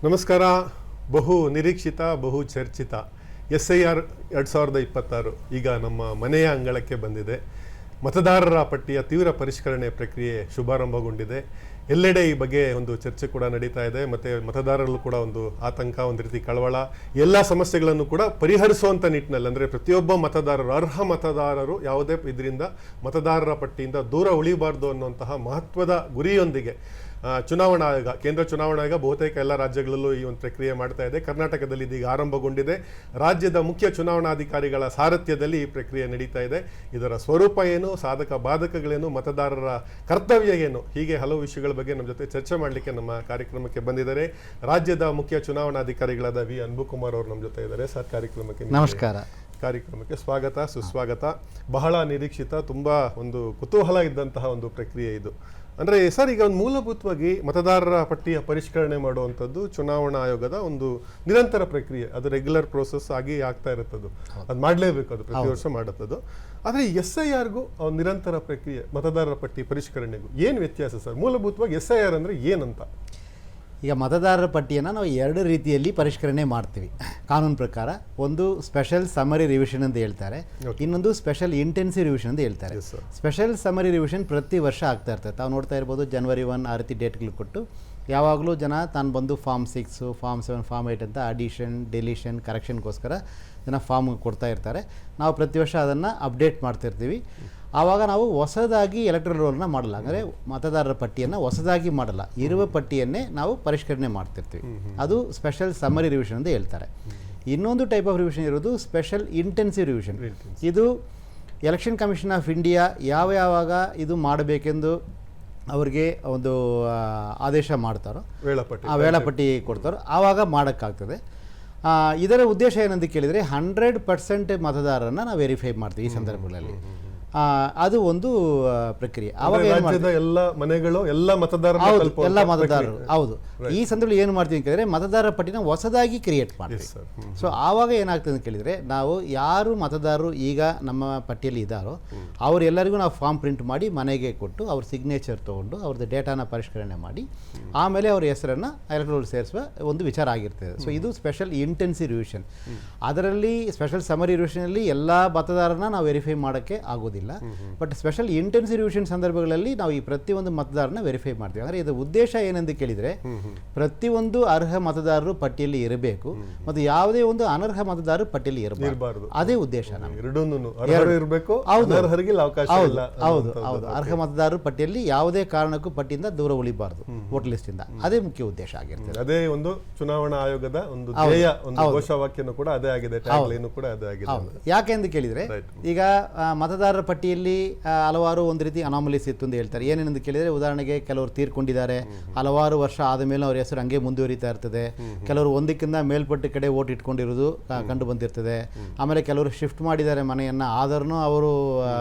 ನಮಸ್ಕಾರ. ಬಹು ನಿರೀಕ್ಷಿತ ಬಹು ಚರ್ಚಿತ SIR 2026 ಈಗ ನಮ್ಮ ಮನೆಯ ಅಂಗಳಕ್ಕೆ ಬಂದಿದೆ. ಮತದಾರರ ಪಟ್ಟಿಯ ತೀವ್ರ ಪರಿಷ್ಕರಣೆ ಪ್ರಕ್ರಿಯೆ ಶುಭಾರಂಭಗೊಂಡಿದೆ. ಎಲ್ಲೆಡೆ ಈ ಬಗ್ಗೆ ಒಂದು ಚರ್ಚೆ ಕೂಡ ನಡೀತಾ ಇದೆ. ಮತ್ತು ಮತದಾರರಲ್ಲೂ ಕೂಡ ಒಂದು ಆತಂಕ, ಒಂದು ರೀತಿ ಕಳವಳ, ಎಲ್ಲ ಸಮಸ್ಯೆಗಳನ್ನು ಕೂಡ ಪರಿಹರಿಸುವಂಥ ನಿಟ್ಟಿನಲ್ಲಿ, ಅಂದರೆ ಪ್ರತಿಯೊಬ್ಬ ಮತದಾರರು, ಅರ್ಹ ಮತದಾರರು ಯಾವುದೇ ಇದರಿಂದ ಮತದಾರರ ಪಟ್ಟಿಯಿಂದ ದೂರ ಉಳಿಬಾರ್ದು ಅನ್ನುವಂತಹ ಮಹತ್ವದ ಗುರಿಯೊಂದಿಗೆ ಚುನಾವಣಾ ಆಯೋಗ, ಕೇಂದ್ರ ಚುನಾವಣಾ ಆಯೋಗ ಬಹುತೇಕ ಎಲ್ಲ ರಾಜ್ಯಗಳಲ್ಲೂ ಈ ಒಂದು ಪ್ರಕ್ರಿಯೆ ಮಾಡ್ತಾ ಇದೆ. ಕರ್ನಾಟಕದಲ್ಲಿ ಇದೀಗ ಆರಂಭಗೊಂಡಿದೆ. ರಾಜ್ಯದ ಮುಖ್ಯ ಚುನಾವಣಾಧಿಕಾರಿಗಳ ಸಾರಥ್ಯದಲ್ಲಿ ಈ ಪ್ರಕ್ರಿಯೆ ನಡೀತಾ ಇದೆ. ಇದರ ಸ್ವರೂಪ ಏನು, ಸಾಧಕ ಬಾಧಕಗಳೇನು, ಮತದಾರರ ಕರ್ತವ್ಯ ಏನು, ಹೀಗೆ ಹಲವು ವಿಷಯಗಳ ಬಗ್ಗೆ ನಮ್ಮ ಜೊತೆ ಚರ್ಚೆ ಮಾಡಲಿಕ್ಕೆ ನಮ್ಮ ಕಾರ್ಯಕ್ರಮಕ್ಕೆ ಬಂದಿದ್ದಾರೆ. ರಾಜ್ಯದ ಮುಖ್ಯ ಚುನಾವಣಾಧಿಕಾರಿಗಳಾದ ವಿ ಅನ್ಬುಕುಮಾರ್ ಅವರು ನಮ್ಮ ಜೊತೆ ಇದ್ದಾರೆ. ಸರ್, ಕಾರ್ಯಕ್ರಮಕ್ಕೆ ನಮಸ್ಕಾರ. ಕಾರ್ಯಕ್ರಮಕ್ಕೆ ಸ್ವಾಗತ, ಸುಸ್ವಾಗತ. ಬಹಳ ನಿರೀಕ್ಷಿತ, ತುಂಬ ಒಂದು ಕುತೂಹಲ ಇದ್ದಂತಹ ಒಂದು ಪ್ರಕ್ರಿಯೆ ಇದು. ಅಂದರೆ ಸರ್, ಈಗ ಒಂದು ಮೂಲಭೂತವಾಗಿ ಮತದಾರರ ಪಟ್ಟಿಯ ಪರಿಷ್ಕರಣೆ ಮಾಡುವಂಥದ್ದು ಚುನಾವಣಾ ಆಯೋಗದ ಒಂದು ನಿರಂತರ ಪ್ರಕ್ರಿಯೆ. ಅದು ರೆಗ್ಯುಲರ್ ಪ್ರೋಸೆಸ್ ಆಗಿ ಆಗ್ತಾ ಇರುತ್ತದು. ಅದು ಮಾಡಲೇಬೇಕು, ಅದು ಪ್ರತಿ ವರ್ಷ ಮಾಡುತ್ತದು. ಆದರೆ SIRಗೂ ನಿರಂತರ ಪ್ರಕ್ರಿಯೆ, ಮತದಾರರ ಪಟ್ಟಿ ಪರಿಷ್ಕರಣೆಗೂ ಏನು ವ್ಯತ್ಯಾಸ ಸರ್? ಮೂಲಭೂತವಾಗಿ SIR ಅಂದರೆ ಏನಂತ? ಈಗ ಮತದಾರರ ಪಟ್ಟಿಯನ್ನು ನಾವು ಎರಡು ರೀತಿಯಲ್ಲಿ ಪರಿಷ್ಕರಣೆ ಮಾಡ್ತೀವಿ ಕಾನೂನು ಪ್ರಕಾರ. ಒಂದು ಸ್ಪೆಷಲ್ ಸಮರಿ ರಿವಿಷನ್ ಅಂತ ಹೇಳ್ತಾರೆ, ಇನ್ನೊಂದು ಸ್ಪೆಷಲ್ ಇಂಟೆನ್ಸಿವ್ ರಿವಿಷನ್ ಅಂತ ಹೇಳ್ತಾರೆ. ಸ್ಪೆಷಲ್ ಸಮರಿ ರಿವಿಷನ್ ಪ್ರತಿ ವರ್ಷ ಆಗ್ತಾ ಇರ್ತದೆ. ತಾವು ನೋಡ್ತಾ ಇರ್ಬೋದು, January 1 ಆ ರೀತಿ ಡೇಟ್ಗಳು ಕೊಟ್ಟು ಯಾವಾಗಲೂ ಜನ ತಾನು ಬಂದು Form 6, Form 7, Form 8 ಅಂತ ಅಡಿಷನ್, ಡೆಲಿಷನ್, ಕರೆಕ್ಷನ್ಗೋಸ್ಕರ ಜನ ಫಾರ್ಮ್ ಕೊಡ್ತಾ ಇರ್ತಾರೆ. ನಾವು ಪ್ರತಿ ವರ್ಷ ಅದನ್ನು ಅಪ್ಡೇಟ್ ಮಾಡ್ತಿರ್ತೀವಿ. ಆವಾಗ ನಾವು ಹೊಸದಾಗಿ ಎಲೆಕ್ಟ್ರಲ್ ರೋಲ್ನ ಮಾಡಲ್ಲ, ಅಂದರೆ ಮತದಾರರ ಪಟ್ಟಿಯನ್ನು ಹೊಸದಾಗಿ ಮಾಡಲ್ಲ, ಇರುವ ಪಟ್ಟಿಯನ್ನೇ ನಾವು ಪರಿಷ್ಕರಣೆ ಮಾಡ್ತಿರ್ತೀವಿ. ಅದು ಸ್ಪೆಷಲ್ ಸಮರಿ ರಿವಿಷನ್ ಅಂತ ಹೇಳ್ತಾರೆ. ಇನ್ನೊಂದು ಟೈಪ್ ಆಫ್ ರಿವಿಷನ್ ಇರೋದು ಸ್ಪೆಷಲ್ ಇಂಟೆನ್ಸಿವ್ ರಿವಿಷನ್. ಇದು ಎಲೆಕ್ಷನ್ ಕಮಿಷನ್ ಆಫ್ ಇಂಡಿಯಾ ಯಾವಾಗ ಇದು ಮಾಡಬೇಕೆಂದು ಅವ್ರಿಗೆ ಒಂದು ಆದೇಶ ಮಾಡ್ತಾರೋ, ವೇಳಾಪಟ್ಟಿ ಕೊಡ್ತಾರೋ, ಆವಾಗ ಮಾಡೋಕ್ಕಾಗ್ತದೆ. ಇದರ ಉದ್ದೇಶ ಏನಂತ ಕೇಳಿದರೆ 100% ಮತದಾರರನ್ನು ನಾವು ವೆರಿಫೈ ಮಾಡ್ತೀವಿ ಈ ಸಂದರ್ಭಗಳಲ್ಲಿ. ಅದು ಒಂದು ಪ್ರಕ್ರಿಯೆ. ಆವಾಗ ಎಲ್ಲ ಮನೆಗಳು, ಎಲ್ಲ ಮತದಾರರು, ಹೌದು. ಈ ಸಂದರ್ಭದಲ್ಲಿ ಏನು ಮಾಡ್ತೀವಿ ಅಂತ ಕೇಳಿದ್ರೆ ಮತದಾರರ ಪಟ್ಟಿನ ಹೊಸದಾಗಿ ಕ್ರಿಯೇಟ್ ಮಾಡ್ತೀವಿ. ಸೊ ಆವಾಗ ಏನಾಗ್ತದೆ ಅಂತ ಕೇಳಿದರೆ, ನಾವು ಯಾರು ಮತದಾರರು ಈಗ ನಮ್ಮ ಪಟ್ಟಿಯಲ್ಲಿ ಇದ್ದಾರೋ ಅವರೆಲ್ಲರಿಗೂ ನಾವು ಫಾರ್ಮ್ ಪ್ರಿಂಟ್ ಮಾಡಿ ಮನೆಗೆ ಕೊಟ್ಟು ಅವ್ರ ಸಿಗ್ನೇಚರ್ ತೊಗೊಂಡು ಅವ್ರದ್ದು ಡೇಟಾನ ಪರಿಷ್ಕರಣೆ ಮಾಡಿ ಆಮೇಲೆ ಅವ್ರ ಹೆಸರನ್ನು ಎಲೆಕ್ಟ್ರಲ್ ಸೇರಿಸುವ ಒಂದು ವಿಚಾರ ಆಗಿರ್ತದೆ. ಸೊ ಇದು ಸ್ಪೆಷಲ್ ಇಂಟೆನ್ಸಿವ್ ರಿವಿಷನ್. ಅದರಲ್ಲಿ ಸ್ಪೆಷಲ್ ಸಮರಿ ರಿವಿಷನಲ್ಲಿ ಎಲ್ಲ ಮತದಾರರನ್ನ ನಾವು ವೆರಿಫೈ ಮಾಡೋಕ್ಕೆ ಆಗೋದಿಲ್ಲ. ಬಟ್ ಸ್ಪೆಷಲ್ ಇಂಟೆನ್ಸಿವ್ ರಿವಿಷನ್ ಸಂದರ್ಭಗಳಲ್ಲಿ ನಾವು ಈ ಪ್ರತಿಯೊಂದು ಮತದಾರನ ವೆರಿಫೈ ಮಾಡ್ತೀವಿ. ಅಂದರೆ ಇದರ ಉದ್ದೇಶ ಏನಂತ ಕೇಳಿದರೆ, ಪ್ರತಿಯೊಂದು ಅರ್ಹ ಮತದಾರರು ಪಟ್ಟಿಯಲ್ಲಿ ಇರಬೇಕು ಮತ್ತು ಯಾವುದೇ ಒಂದು ಅನರ್ಹ ಮತದಾರರು ಪಟ್ಟಿಯಲ್ಲಿ ಇರಬಾರದು. ಅದೇ ಉದ್ದೇಶ. ಹೌದು, ಅರ್ಹ ಮತದಾರರು ಪಟ್ಟಿಯಲ್ಲಿ ಯಾವುದೇ ಕಾರಣಕ್ಕೂ ಪಟ್ಟಿಯಿಂದ ದೂರ ಉಳಿಬಾರದು, ವೋಟ್ ಲಿಸ್ಟ್ ಇಂದ. ಅದೇ ಮುಖ್ಯ ಉದ್ದೇಶ ಆಗಿರ್ತದೆ. ಅದೇ ಒಂದು ಚುನಾವಣಾ ಆಯೋಗದ ಒಂದು ಘೋಷವಾಕ್ಯನೂ ಕೂಡ ಅದೇ ಆಗಿದೆ, ಟ್ಯಾಗ್ಲೈನ್ ಕೂಡ ಅದೇ ಆಗಿದೆ. ಯಾಕೆ ಅಂತ ಕೇಳಿದರೆ, ಈಗ ಮತದಾರರ ಪಟ್ಟಿಯಲ್ಲಿ ಹಲವಾರು ಒಂದು ರೀತಿ ಅನಾಮಲೀಸ್ ಇತ್ತು ಅಂತ ಹೇಳ್ತಾರೆ. ಏನೇನೆಂದು ಕೇಳಿದರೆ, ಉದಾಹರಣೆಗೆ ಕೆಲವರು ತೀರ್ಕೊಂಡಿದ್ದಾರೆ, ಹಲವಾರು ವರ್ಷ ಆದ ಮೇಲೆ ಅವ್ರ ಹೆಸರು ಹಂಗೆ ಮುಂದುವರಿತಾ ಇರ್ತದೆ. ಕೆಲವರು ಒಂದಕ್ಕಿಂತ ಮೇಲ್ಪಟ್ಟ ಕಡೆ ಓಟ್ ಇಟ್ಕೊಂಡಿರೋದು ಕಂಡು ಬಂದಿರ್ತದೆ. ಆಮೇಲೆ ಕೆಲವರು ಶಿಫ್ಟ್ ಮಾಡಿದ್ದಾರೆ ಮನೆಯನ್ನು, ಆದರೂ ಅವರು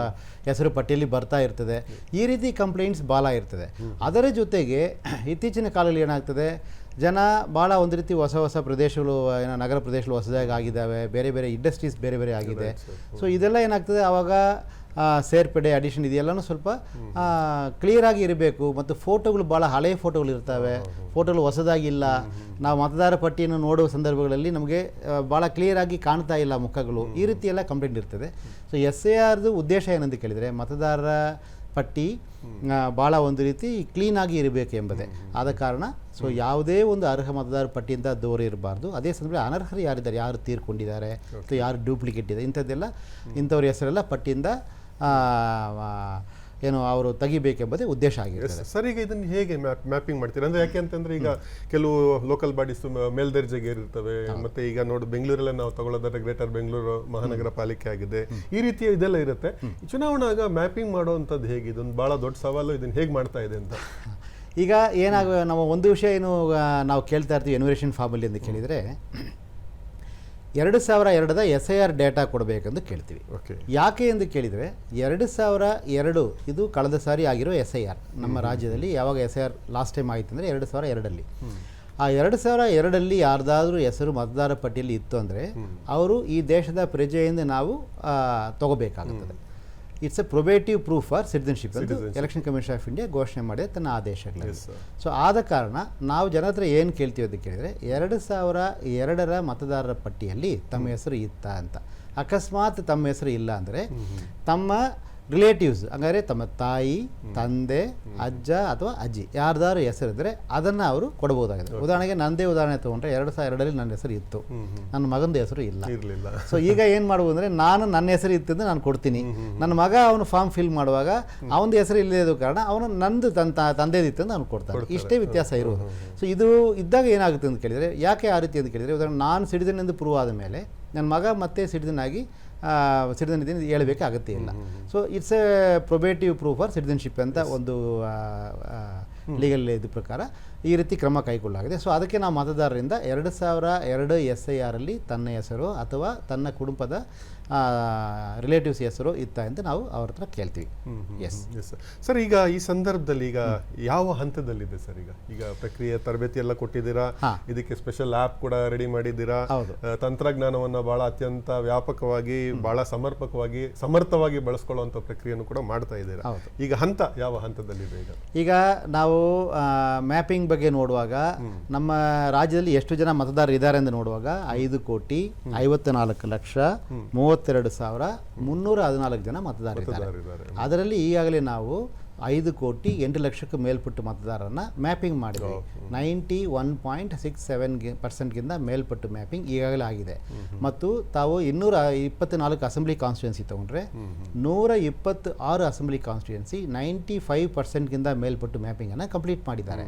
ಹೆಸರು ಪಟ್ಟಿಯಲ್ಲಿ ಬರ್ತಾ ಇರ್ತದೆ. ಈ ರೀತಿ ಕಂಪ್ಲೇಂಟ್ಸ್ ಭಾಳ ಇರ್ತದೆ. ಅದರ ಜೊತೆಗೆ ಇತ್ತೀಚಿನ ಕಾಲದಲ್ಲಿ ಏನಾಗ್ತದೆ, ಜನ ಭಾಳ ಒಂದು ರೀತಿ ಹೊಸ ಪ್ರದೇಶಗಳು, ಏನೋ ನಗರ ಪ್ರದೇಶಗಳು ಹೊಸದಾಗಿ ಆಗಿದ್ದಾವೆ, ಬೇರೆ ಬೇರೆ ಇಂಡಸ್ಟ್ರೀಸ್ ಬೇರೆ ಬೇರೆ ಆಗಿದೆ. ಸೊ ಇದೆಲ್ಲ ಏನಾಗ್ತದೆ, ಆವಾಗ ಸೇರ್ಪಡೆ, ಅಡಿಷನ್ ಇದೆಲ್ಲನೂ ಸ್ವಲ್ಪ ಕ್ಲಿಯರಾಗಿ ಇರಬೇಕು. ಮತ್ತು ಫೋಟೋಗಳು ಭಾಳ ಹಳೆಯ ಫೋಟೋಗಳು ಇರ್ತವೆ, ಫೋಟೋಗಳು ಹೊಸದಾಗಿಲ್ಲ. ನಾವು ಮತದಾರ ಪಟ್ಟಿಯನ್ನು ನೋಡುವ ಸಂದರ್ಭಗಳಲ್ಲಿ ನಮಗೆ ಭಾಳ ಕ್ಲಿಯರಾಗಿ ಕಾಣ್ತಾ ಇಲ್ಲ ಮುಖಗಳು. ಈ ರೀತಿ ಎಲ್ಲ ಕಂಪ್ಲೇಂಟ್ ಇರ್ತದೆ. ಸೊ SIRದು ಉದ್ದೇಶ ಏನಂತ ಕೇಳಿದರೆ, ಮತದಾರರ ಪಟ್ಟಿ ಭಾಳ ಒಂದು ರೀತಿ ಕ್ಲೀನಾಗಿ ಇರಬೇಕು ಎಂಬುದೇ ಆದ ಕಾರಣ. ಸೊ ಯಾವುದೇ ಒಂದು ಅರ್ಹ ಮತದಾರ ಪಟ್ಟಿಯಿಂದ ದೂರ ಇರಬಾರ್ದು. ಅದೇ ಸಂದರ್ಭದಲ್ಲಿ ಅನರ್ಹರು ಯಾರಿದ್ದಾರೆ, ಯಾರು ತೀರ್ಕೊಂಡಿದ್ದಾರೆ ಅಥವಾ ಯಾರು ಡೂಪ್ಲಿಕೇಟ್ ಇದೆ, ಇಂಥದ್ದೆಲ್ಲ ಇಂಥವ್ರ ಹೆಸರೆಲ್ಲ ಪಟ್ಟಿಯಿಂದ ಏನು ಅವರು ತೆಗಿಬೇಕೆಂಬುದೇ ಉದ್ದೇಶ ಆಗಿರ್ತದೆ. ಸರ್, ಈಗ ಇದನ್ನು ಹೇಗೆ ಮ್ಯಾಪಿಂಗ್ ಮಾಡ್ತೀರಾ? ಅಂದರೆ ಯಾಕೆ ಅಂತಂದರೆ, ಈಗ ಕೆಲವು ಲೋಕಲ್ ಬಾಡೀಸ್ ಮೇಲ್ದರ್ಜೆಗೆ ಇರ್ತವೆ. ಮತ್ತು ಈಗ ನೋಡಿ, ಬೆಂಗಳೂರಲ್ಲೇ ನಾವು ತಗೊಳ್ಳೋದಾದ್ರೆ ಗ್ರೇಟರ್ ಬೆಂಗಳೂರು ಮಹಾನಗರ ಪಾಲಿಕೆ ಆಗಿದೆ, ಈ ರೀತಿಯ ಇದೆಲ್ಲ ಇರುತ್ತೆ. ಚುನಾವಣಾಗ ಮ್ಯಾಪಿಂಗ್ ಮಾಡುವಂಥದ್ದು ಹೇಗೆ? ಇದೊಂದು ಭಾಳ ದೊಡ್ಡ ಸವಾಲು. ಇದನ್ನು ಹೇಗೆ ಮಾಡ್ತಾ ಇದೆ ಅಂತ ಈಗ ನಾವು ಒಂದು ವಿಷಯ ಏನು ನಾವು ಕೇಳ್ತಾ ಇರ್ತೀವಿ ಎನ್ಯುಮರೇಷನ್ ಫಾರ್ಮಲ್ಲಿ ಅಂತ ಕೇಳಿದರೆ, 2002 SIR ಡೇಟಾ ಕೊಡಬೇಕೆಂದು ಕೇಳ್ತೀವಿ. ಯಾಕೆ ಎಂದು ಕೇಳಿದರೆ, 2002 ಇದು ಕಳೆದ ಸಾರಿ ಆಗಿರೋ SIR. ನಮ್ಮ ರಾಜ್ಯದಲ್ಲಿ ಯಾವಾಗ SIR ಲಾಸ್ಟ್ ಟೈಮ್ ಆಯಿತು ಅಂದರೆ 2002ರಲ್ಲಿ. ಆ 2002ರಲ್ಲಿ ಯಾರ್ದಾದ್ರೂ ಹೆಸರು ಮತದಾರ ಪಟ್ಟಿಯಲ್ಲಿ ಇತ್ತು ಅಂದರೆ ಅವರು ಈ ದೇಶದ ಪ್ರಜೆಯಿಂದ ನಾವು ತಗೋಬೇಕಾಗುತ್ತದೆ. It's a probative proof for citizenship ಅಂತ ಎಲೆಕ್ಷನ್ ಕಮಿಷನ್ ಆಫ್ ಇಂಡಿಯಾ ಘೋಷಣೆ ಮಾಡಿದೆ ತನ್ನ ಆದೇಶಗಳಲ್ಲಿ. ಸೊ ಆದ ಕಾರಣ ನಾವು ಜನ ಹತ್ರ ಏನು ಕೇಳ್ತೀವಿ ಅಂತ ಕೇಳಿದರೆ 2002ರ ಮತದಾರರ ಪಟ್ಟಿಯಲ್ಲಿ ತಮ್ಮ ಹೆಸರು ಇತ್ತ ಅಂತ. ಅಕಸ್ಮಾತ್ ತಮ್ಮ ಹೆಸರು ಇಲ್ಲ ಅಂದರೆ ತಮ್ಮ ರಿಲೇಟಿವ್ಸ್, ಹಂಗಾದ್ರೆ ತಮ್ಮ ತಾಯಿ, ತಂದೆ, ಅಜ್ಜ ಅಥವಾ ಅಜ್ಜಿ ಯಾರ್ದಾರು ಹೆಸರಿದ್ರೆ ಅದನ್ನು ಅವರು ಕೊಡ್ಬೋದಾಗಿದೆ. ಉದಾಹರಣೆಗೆ ನಂದೇ ಉದಾಹರಣೆ ತೊಗೊಂಡ್ರೆ 2002ರಲ್ಲಿ ನನ್ನ ಹೆಸರು ಇತ್ತು, ನನ್ನ ಮಗಂದು ಹೆಸರು ಇಲ್ಲ. ಸೊ ಈಗ ಏನು ಮಾಡ್ಬೋದು ಅಂದರೆ ನಾನು ನನ್ನ ಹೆಸರು ಇತ್ತಿದ್ದು ನಾನು ಕೊಡ್ತೀನಿ, ನನ್ನ ಮಗ ಅವನು ಫಾರ್ಮ್ ಫಿಲ್ ಮಾಡುವಾಗ ಅವನದು ಹೆಸರು ಇಲ್ಲದ ಕಾರಣ ಅವನು ನಂದು ತಂದೆದಿತ್ತು ಅಂತ ಅವ್ನು ಕೊಡ್ತಾನೆ. ಇಷ್ಟೇ ವ್ಯತ್ಯಾಸ ಇರೋದು. ಸೊ ಇದು ಇದ್ದಾಗ ಏನಾಗುತ್ತೆ ಅಂತ ಕೇಳಿದರೆ, ಯಾಕೆ ಆ ರೀತಿ ಅಂತ ಕೇಳಿದರೆ, ಉದಾಹರಣೆ ನಾನು ಸಿಟಿಜನ್ ಎಂದು ಪ್ರೂವ್ ಆದ ಮೇಲೆ ನನ್ನ ಮಗ ಮತ್ತೆ ಸಿಟಿಜನ್ ಆಗಿ ಸಿಟಿಜನ್ ಇದನ್ನು ಹೇಳಬೇಕೆ ಅಗತ್ಯ ಇಲ್ಲ. So it's a probative proof for citizenship ಅಂತ ಒಂದು ಲೀಗಲ್ ಇದು ಪ್ರಕಾರ ಈ ರೀತಿ ಕ್ರಮ ಕೈಗೊಳ್ಳಲಾಗಿದೆ. ಸೊ ಅದಕ್ಕೆ ನಾವು ಮತದಾರರಿಂದ 2002 SIR ಅಲ್ಲಿ ತನ್ನ ಹೆಸರು ಅಥವಾ ತನ್ನ ಕುಟುಂಬದ ರಿಲೇಟಿವ್ಸ್ ಹೆಸರು ಇತ್ತ ಅಂತ ನಾವು ಅವ್ರ ಹತ್ರ ಕೇಳ್ತೀವಿ. ಎಸ್ ಸರ್, ಈಗ ಈ ಸಂದರ್ಭದಲ್ಲಿ ಈಗ ಯಾವ ಹಂತದಲ್ಲಿದೆ ಸರ್? ಈಗ ಪ್ರಕ್ರಿಯೆ ತರಬೇತಿ ಎಲ್ಲ ಕೊಟ್ಟಿದ್ದೀರಾ, ಇದಕ್ಕೆ ಸ್ಪೆಷಲ್ ಆ್ಯಪ್ ಕೂಡ ರೆಡಿ ಮಾಡಿದ್ದೀರಾ, ತಂತ್ರಜ್ಞಾನವನ್ನು ಬಹಳ ಅತ್ಯಂತ ವ್ಯಾಪಕವಾಗಿ ಬಹಳ ಸಮರ್ಥವಾಗಿ ಬಳಸ್ಕೊಳ್ಳುವಂಥ ಪ್ರಕ್ರಿಯೆಯನ್ನು ಕೂಡ ಮಾಡ್ತಾ ಇದ್ದೀರಾ. ಈಗ ಯಾವ ಹಂತದಲ್ಲಿದೆ? ಈಗ ನಾವು ಮ್ಯಾಪಿಂಗ್ ಬಗ್ಗೆ ನೋಡುವಾಗ ನಮ್ಮ ರಾಜ್ಯದಲ್ಲಿ ಎಷ್ಟು ಜನ ಮತದಾರರು ಇದ್ದಾರೆ ಎಂದು ನೋಡುವಾಗ 5,44,32,314 ಜನ ಮತದಾರರಿದ್ದಾರೆ. ಅದರಲ್ಲಿ ಈಗಾಗಲೇ ನಾವು 5,08,00,000 ಮೇಲ್ಪಟ್ಟು ಮತದಾರರನ್ನ ಮ್ಯಾಪಿಂಗ್ ಮಾಡಿದ್ವಿ. 91.67% ಮೇಲ್ಪಟ್ಟು ಮ್ಯಾಪಿಂಗ್ ಈಗಾಗಲೇ ಆಗಿದೆ. ಮತ್ತು ತಾವು 224 ಅಸೆಂಬ್ಲಿ ಕಾನ್ಸ್ಟಿಟ್ಯೂನ್ಸಿ ತಗೊಂಡ್ರೆ 126 ಅಸೆಂಬ್ಲಿ ಕಾನ್ಸ್ಟಿಟ್ಯೂನ್ಸಿ 95% ಮೇಲ್ಪಟ್ಟು ಮ್ಯಾಪಿಂಗನ್ನು ಕಂಪ್ಲೀಟ್ ಮಾಡಿದ್ದಾರೆ.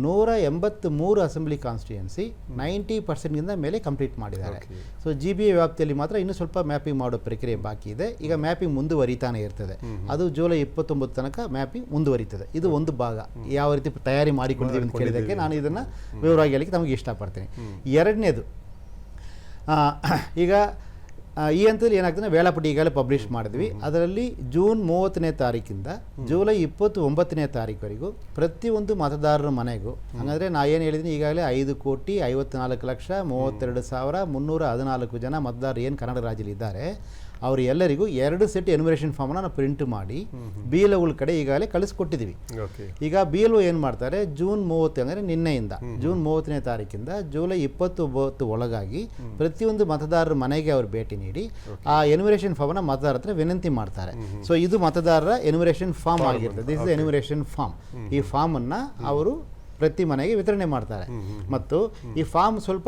183 ಅಸೆಂಬ್ಲಿ ಕಾನ್ಸ್ಟಿಟ್ಯೂನ್ಸಿ 90% ಮೇಲೆ ಕಂಪ್ಲೀಟ್ ಮಾಡಿದ್ದಾರೆ. ಸೊ GBA ವ್ಯಾಪ್ತಿಯಲ್ಲಿ ಮಾತ್ರ ಇನ್ನೂ ಸ್ವಲ್ಪ ಮ್ಯಾಪಿಂಗ್ ಮಾಡೋ ಪ್ರಕ್ರಿಯೆ ಬಾಕಿ ಇದೆ. ಈಗ ಮ್ಯಾಪಿಂಗ್ ಮುಂದುವರಿತಾನೆ ಇರ್ತದೆ. ಅದು ಜುಲೈ 29 ತನಕ ಮ್ಯಾಪಿಂಗ್ ಮುಂದುವರಿತದೆ. ಇದು ಒಂದು ಭಾಗ. ಯಾವ ರೀತಿ ತಯಾರಿ ಮಾಡಿಕೊಂಡಿದ್ದೀವಿ ಅಂತ ಕೇಳಿದ್ದಕ್ಕೆ ನಾನು ಇದನ್ನು ವಿವರವಾಗಿ ಹೇಳಲಿಕ್ಕೆ ನಮಗೆ ಇಷ್ಟಪಡ್ತೀನಿ. ಎರಡನೇದು, ಈಗ ಈ ಹಂತದಲ್ಲಿ ಏನಾಗ್ತದೆ, ವೇಳಾಪಟ್ಟಿ ಈಗಾಗಲೇ ಪಬ್ಲಿಷ್ ಮಾಡಿದ್ವಿ. ಅದರಲ್ಲಿ ಜೂನ್ 30ನೇ ತಾರೀಕಿಂದ ಜುಲೈ 29ನೇ ತಾರೀಕುವರೆಗೂ ಪ್ರತಿಯೊಂದು ಮತದಾರರ ಮನೆಗೂ, ಹಾಗಾದರೆ ನಾ ಏನು ಹೇಳಿದ್ದೀನಿ, ಈಗಾಗಲೇ 5,54,52,314 ಜನ ಮತದಾರರು ಏನು ಕರ್ನಾಟಕ ರಾಜ್ಯದಲ್ಲಿ ಇದ್ದಾರೆ ಅವರು ಎಲ್ಲರಿಗೂ 2 ಸೆಟ್ ಎನ್ಯುಮರೇಷನ್ ಫಾರ್ಮನ್ನು ನಾವು ಪ್ರಿಂಟ್ ಮಾಡಿ BLOಗಳ ಕಡೆ ಈಗಾಗಲೇ ಕಳಿಸ್ಕೊಟ್ಟಿದ್ದೀವಿ. ಈಗ BLO ಏನು ಮಾಡ್ತಾರೆ, ಜೂನ್ 30 ಅಂದರೆ ನಿನ್ನೆಯಿಂದ ಜೂನ್ 30ನೇ ತಾರೀಕಿಂದ ಜುಲೈ 29 ಒಳಗಾಗಿ ಪ್ರತಿಯೊಂದು ಮತದಾರರ ಮನೆಗೆ ಅವರು ಭೇಟಿ ನೀಡಿ ಆ ಎನ್ಯುಮರೇಷನ್ ಫಾರ್ಮನ್ನು ಮತದಾರರ ಹತ್ರ ವಿನಂತಿ ಮಾಡ್ತಾರೆ. ಸೊ ಇದು ಮತದಾರರ ಎನ್ಯುಮರೇಷನ್ ಫಾರ್ಮ್ ಆಗಿರ್ತದೆ. This is enumeration form. ಈ ಫಾರ್ಮನ್ನು ಅವರು ಪ್ರತಿ ಮನೆಗೆ ವಿತರಣೆ ಮಾಡ್ತಾರೆ. ಮತ್ತು ಈ ಫಾರ್ಮ್ ಸ್ವಲ್ಪ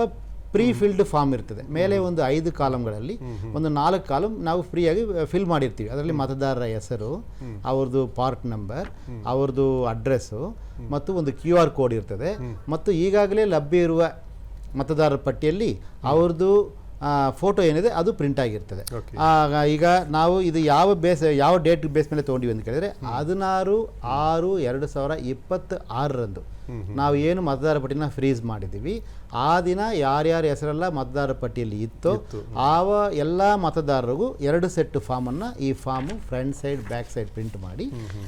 ಪ್ರೀ ಫಿಲ್ಡ್ ಫಾರ್ಮ್ ಇರ್ತದೆ. ಮೇಲೆ ಒಂದು 5 ಕಾಲಮ್ಗಳಲ್ಲಿ ಒಂದು 4 ಕಾಲಮ್ ನಾವು ಫ್ರೀಯಾಗಿ ಫಿಲ್ ಮಾಡಿರ್ತೀವಿ. ಅದರಲ್ಲಿ ಮತದಾರರ ಹೆಸರು, ಅವ್ರದ್ದು ಪಾರ್ಟ್ ನಂಬರ್, ಅವ್ರದ್ದು ಅಡ್ರೆಸ್ಸು ಮತ್ತು ಒಂದು QR ಕೋಡ್ ಇರ್ತದೆ. ಮತ್ತು ಈಗಾಗಲೇ ಲಭ್ಯ ಇರುವ ಮತದಾರರ ಪಟ್ಟಿಯಲ್ಲಿ ಅವ್ರದ್ದು ಫೋಟೋ ಏನಿದೆ ಅದು ಪ್ರಿಂಟ್ ಆಗಿರ್ತದೆ. ಈಗ ನಾವು ಇದು ಯಾವ ಡೇಟ್ ಬೇಸ್ ಮೇಲೆ ತೊಗೊಂಡಿವಿ ಅಂತ ಕೇಳಿದರೆ 16/6/2026 ನಾವು ಏನು ಮತದಾರ ಪಟ್ಟಿನ ಫ್ರೀಸ್ ಮಾಡಿದ್ದೀವಿ. ಆ ದಿನ ಯಾರ್ಯಾರ ಹೆಸರೆಲ್ಲ ಮತದಾರರ ಪಟ್ಟಿಯಲ್ಲಿ ಇತ್ತೋ ಎಲ್ಲ ಮತದಾರರಿಗೂ 2 ಸೆಟ್ ಫಾರ್ಮನ್ನು ಈ form front side back side print ಮಾಡಿ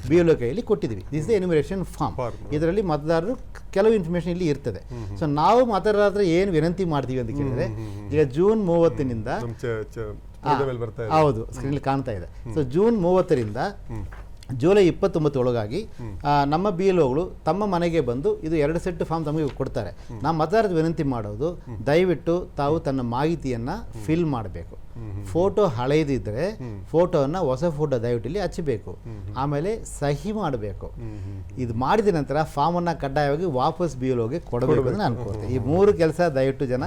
BLO ಕೈಯಲ್ಲಿ ಕೊಟ್ಟಿದ್ದೀವಿ. This the enumeration form. ಇದರಲ್ಲಿ ಮತದಾರರು ಕೆಲವು ಇನ್ಫಾರ್ಮೇಷನ್ ಇಲ್ಲಿ ಇರ್ತದೆ. ಸೊ ನಾವು ಮತದಾರರ ಹತ್ರ ಏನು ವಿನಂತಿ ಮಾಡ್ತೀವಿ ಅಂತ ಕೇಳಿದರೆ, ಈಗ ಜೂನ್ 30ನಿಂದ ಹೌದು ಸ್ಕ್ರೀನಲ್ಲಿ ಕಾಣ್ತಾ ಇದೆ. ಸೊ ಜೂನ್ 30ರಿಂದ ಜುಲೈ 29 ಒಳಗಾಗಿ ನಮ್ಮ BLOಗಳು ತಮ್ಮ ಮನೆಗೆ ಬಂದು ಇದು 2 ಸೆಟ್ ಫಾರ್ಮ್ ತಮಗೆ ಕೊಡ್ತಾರೆ. ನಾವು ಮತದಾರರ ವಿನಂತಿ ಮಾಡೋದು, ದಯವಿಟ್ಟು ತಾವು ತನ್ನ ಮಾಹಿತಿಯನ್ನು ಫಿಲ್ ಮಾಡಬೇಕು. ಫೋಟೋ ಹಳೆಯದಿದ್ದರೆ ಫೋಟೋವನ್ನು ಹೊಸ ಫೋಟೋ ದಯವಿಟ್ಟು ಇಲ್ಲಿ ಹಚ್ಚಬೇಕು. ಆಮೇಲೆ ಸಹಿ ಮಾಡಬೇಕು. ಇದು ಮಾಡಿದ ನಂತರ ಫಾರ್ಮನ್ನು ಕಡ್ಡಾಯವಾಗಿ ವಾಪಸ್ BLOಗೆ ಕೊಡಬೇಕು ಅಂತ ನಾನು ಕೋರ್ತೀನಿ. ಈ 3 ಕೆಲಸ ದಯವಿಟ್ಟು ಜನ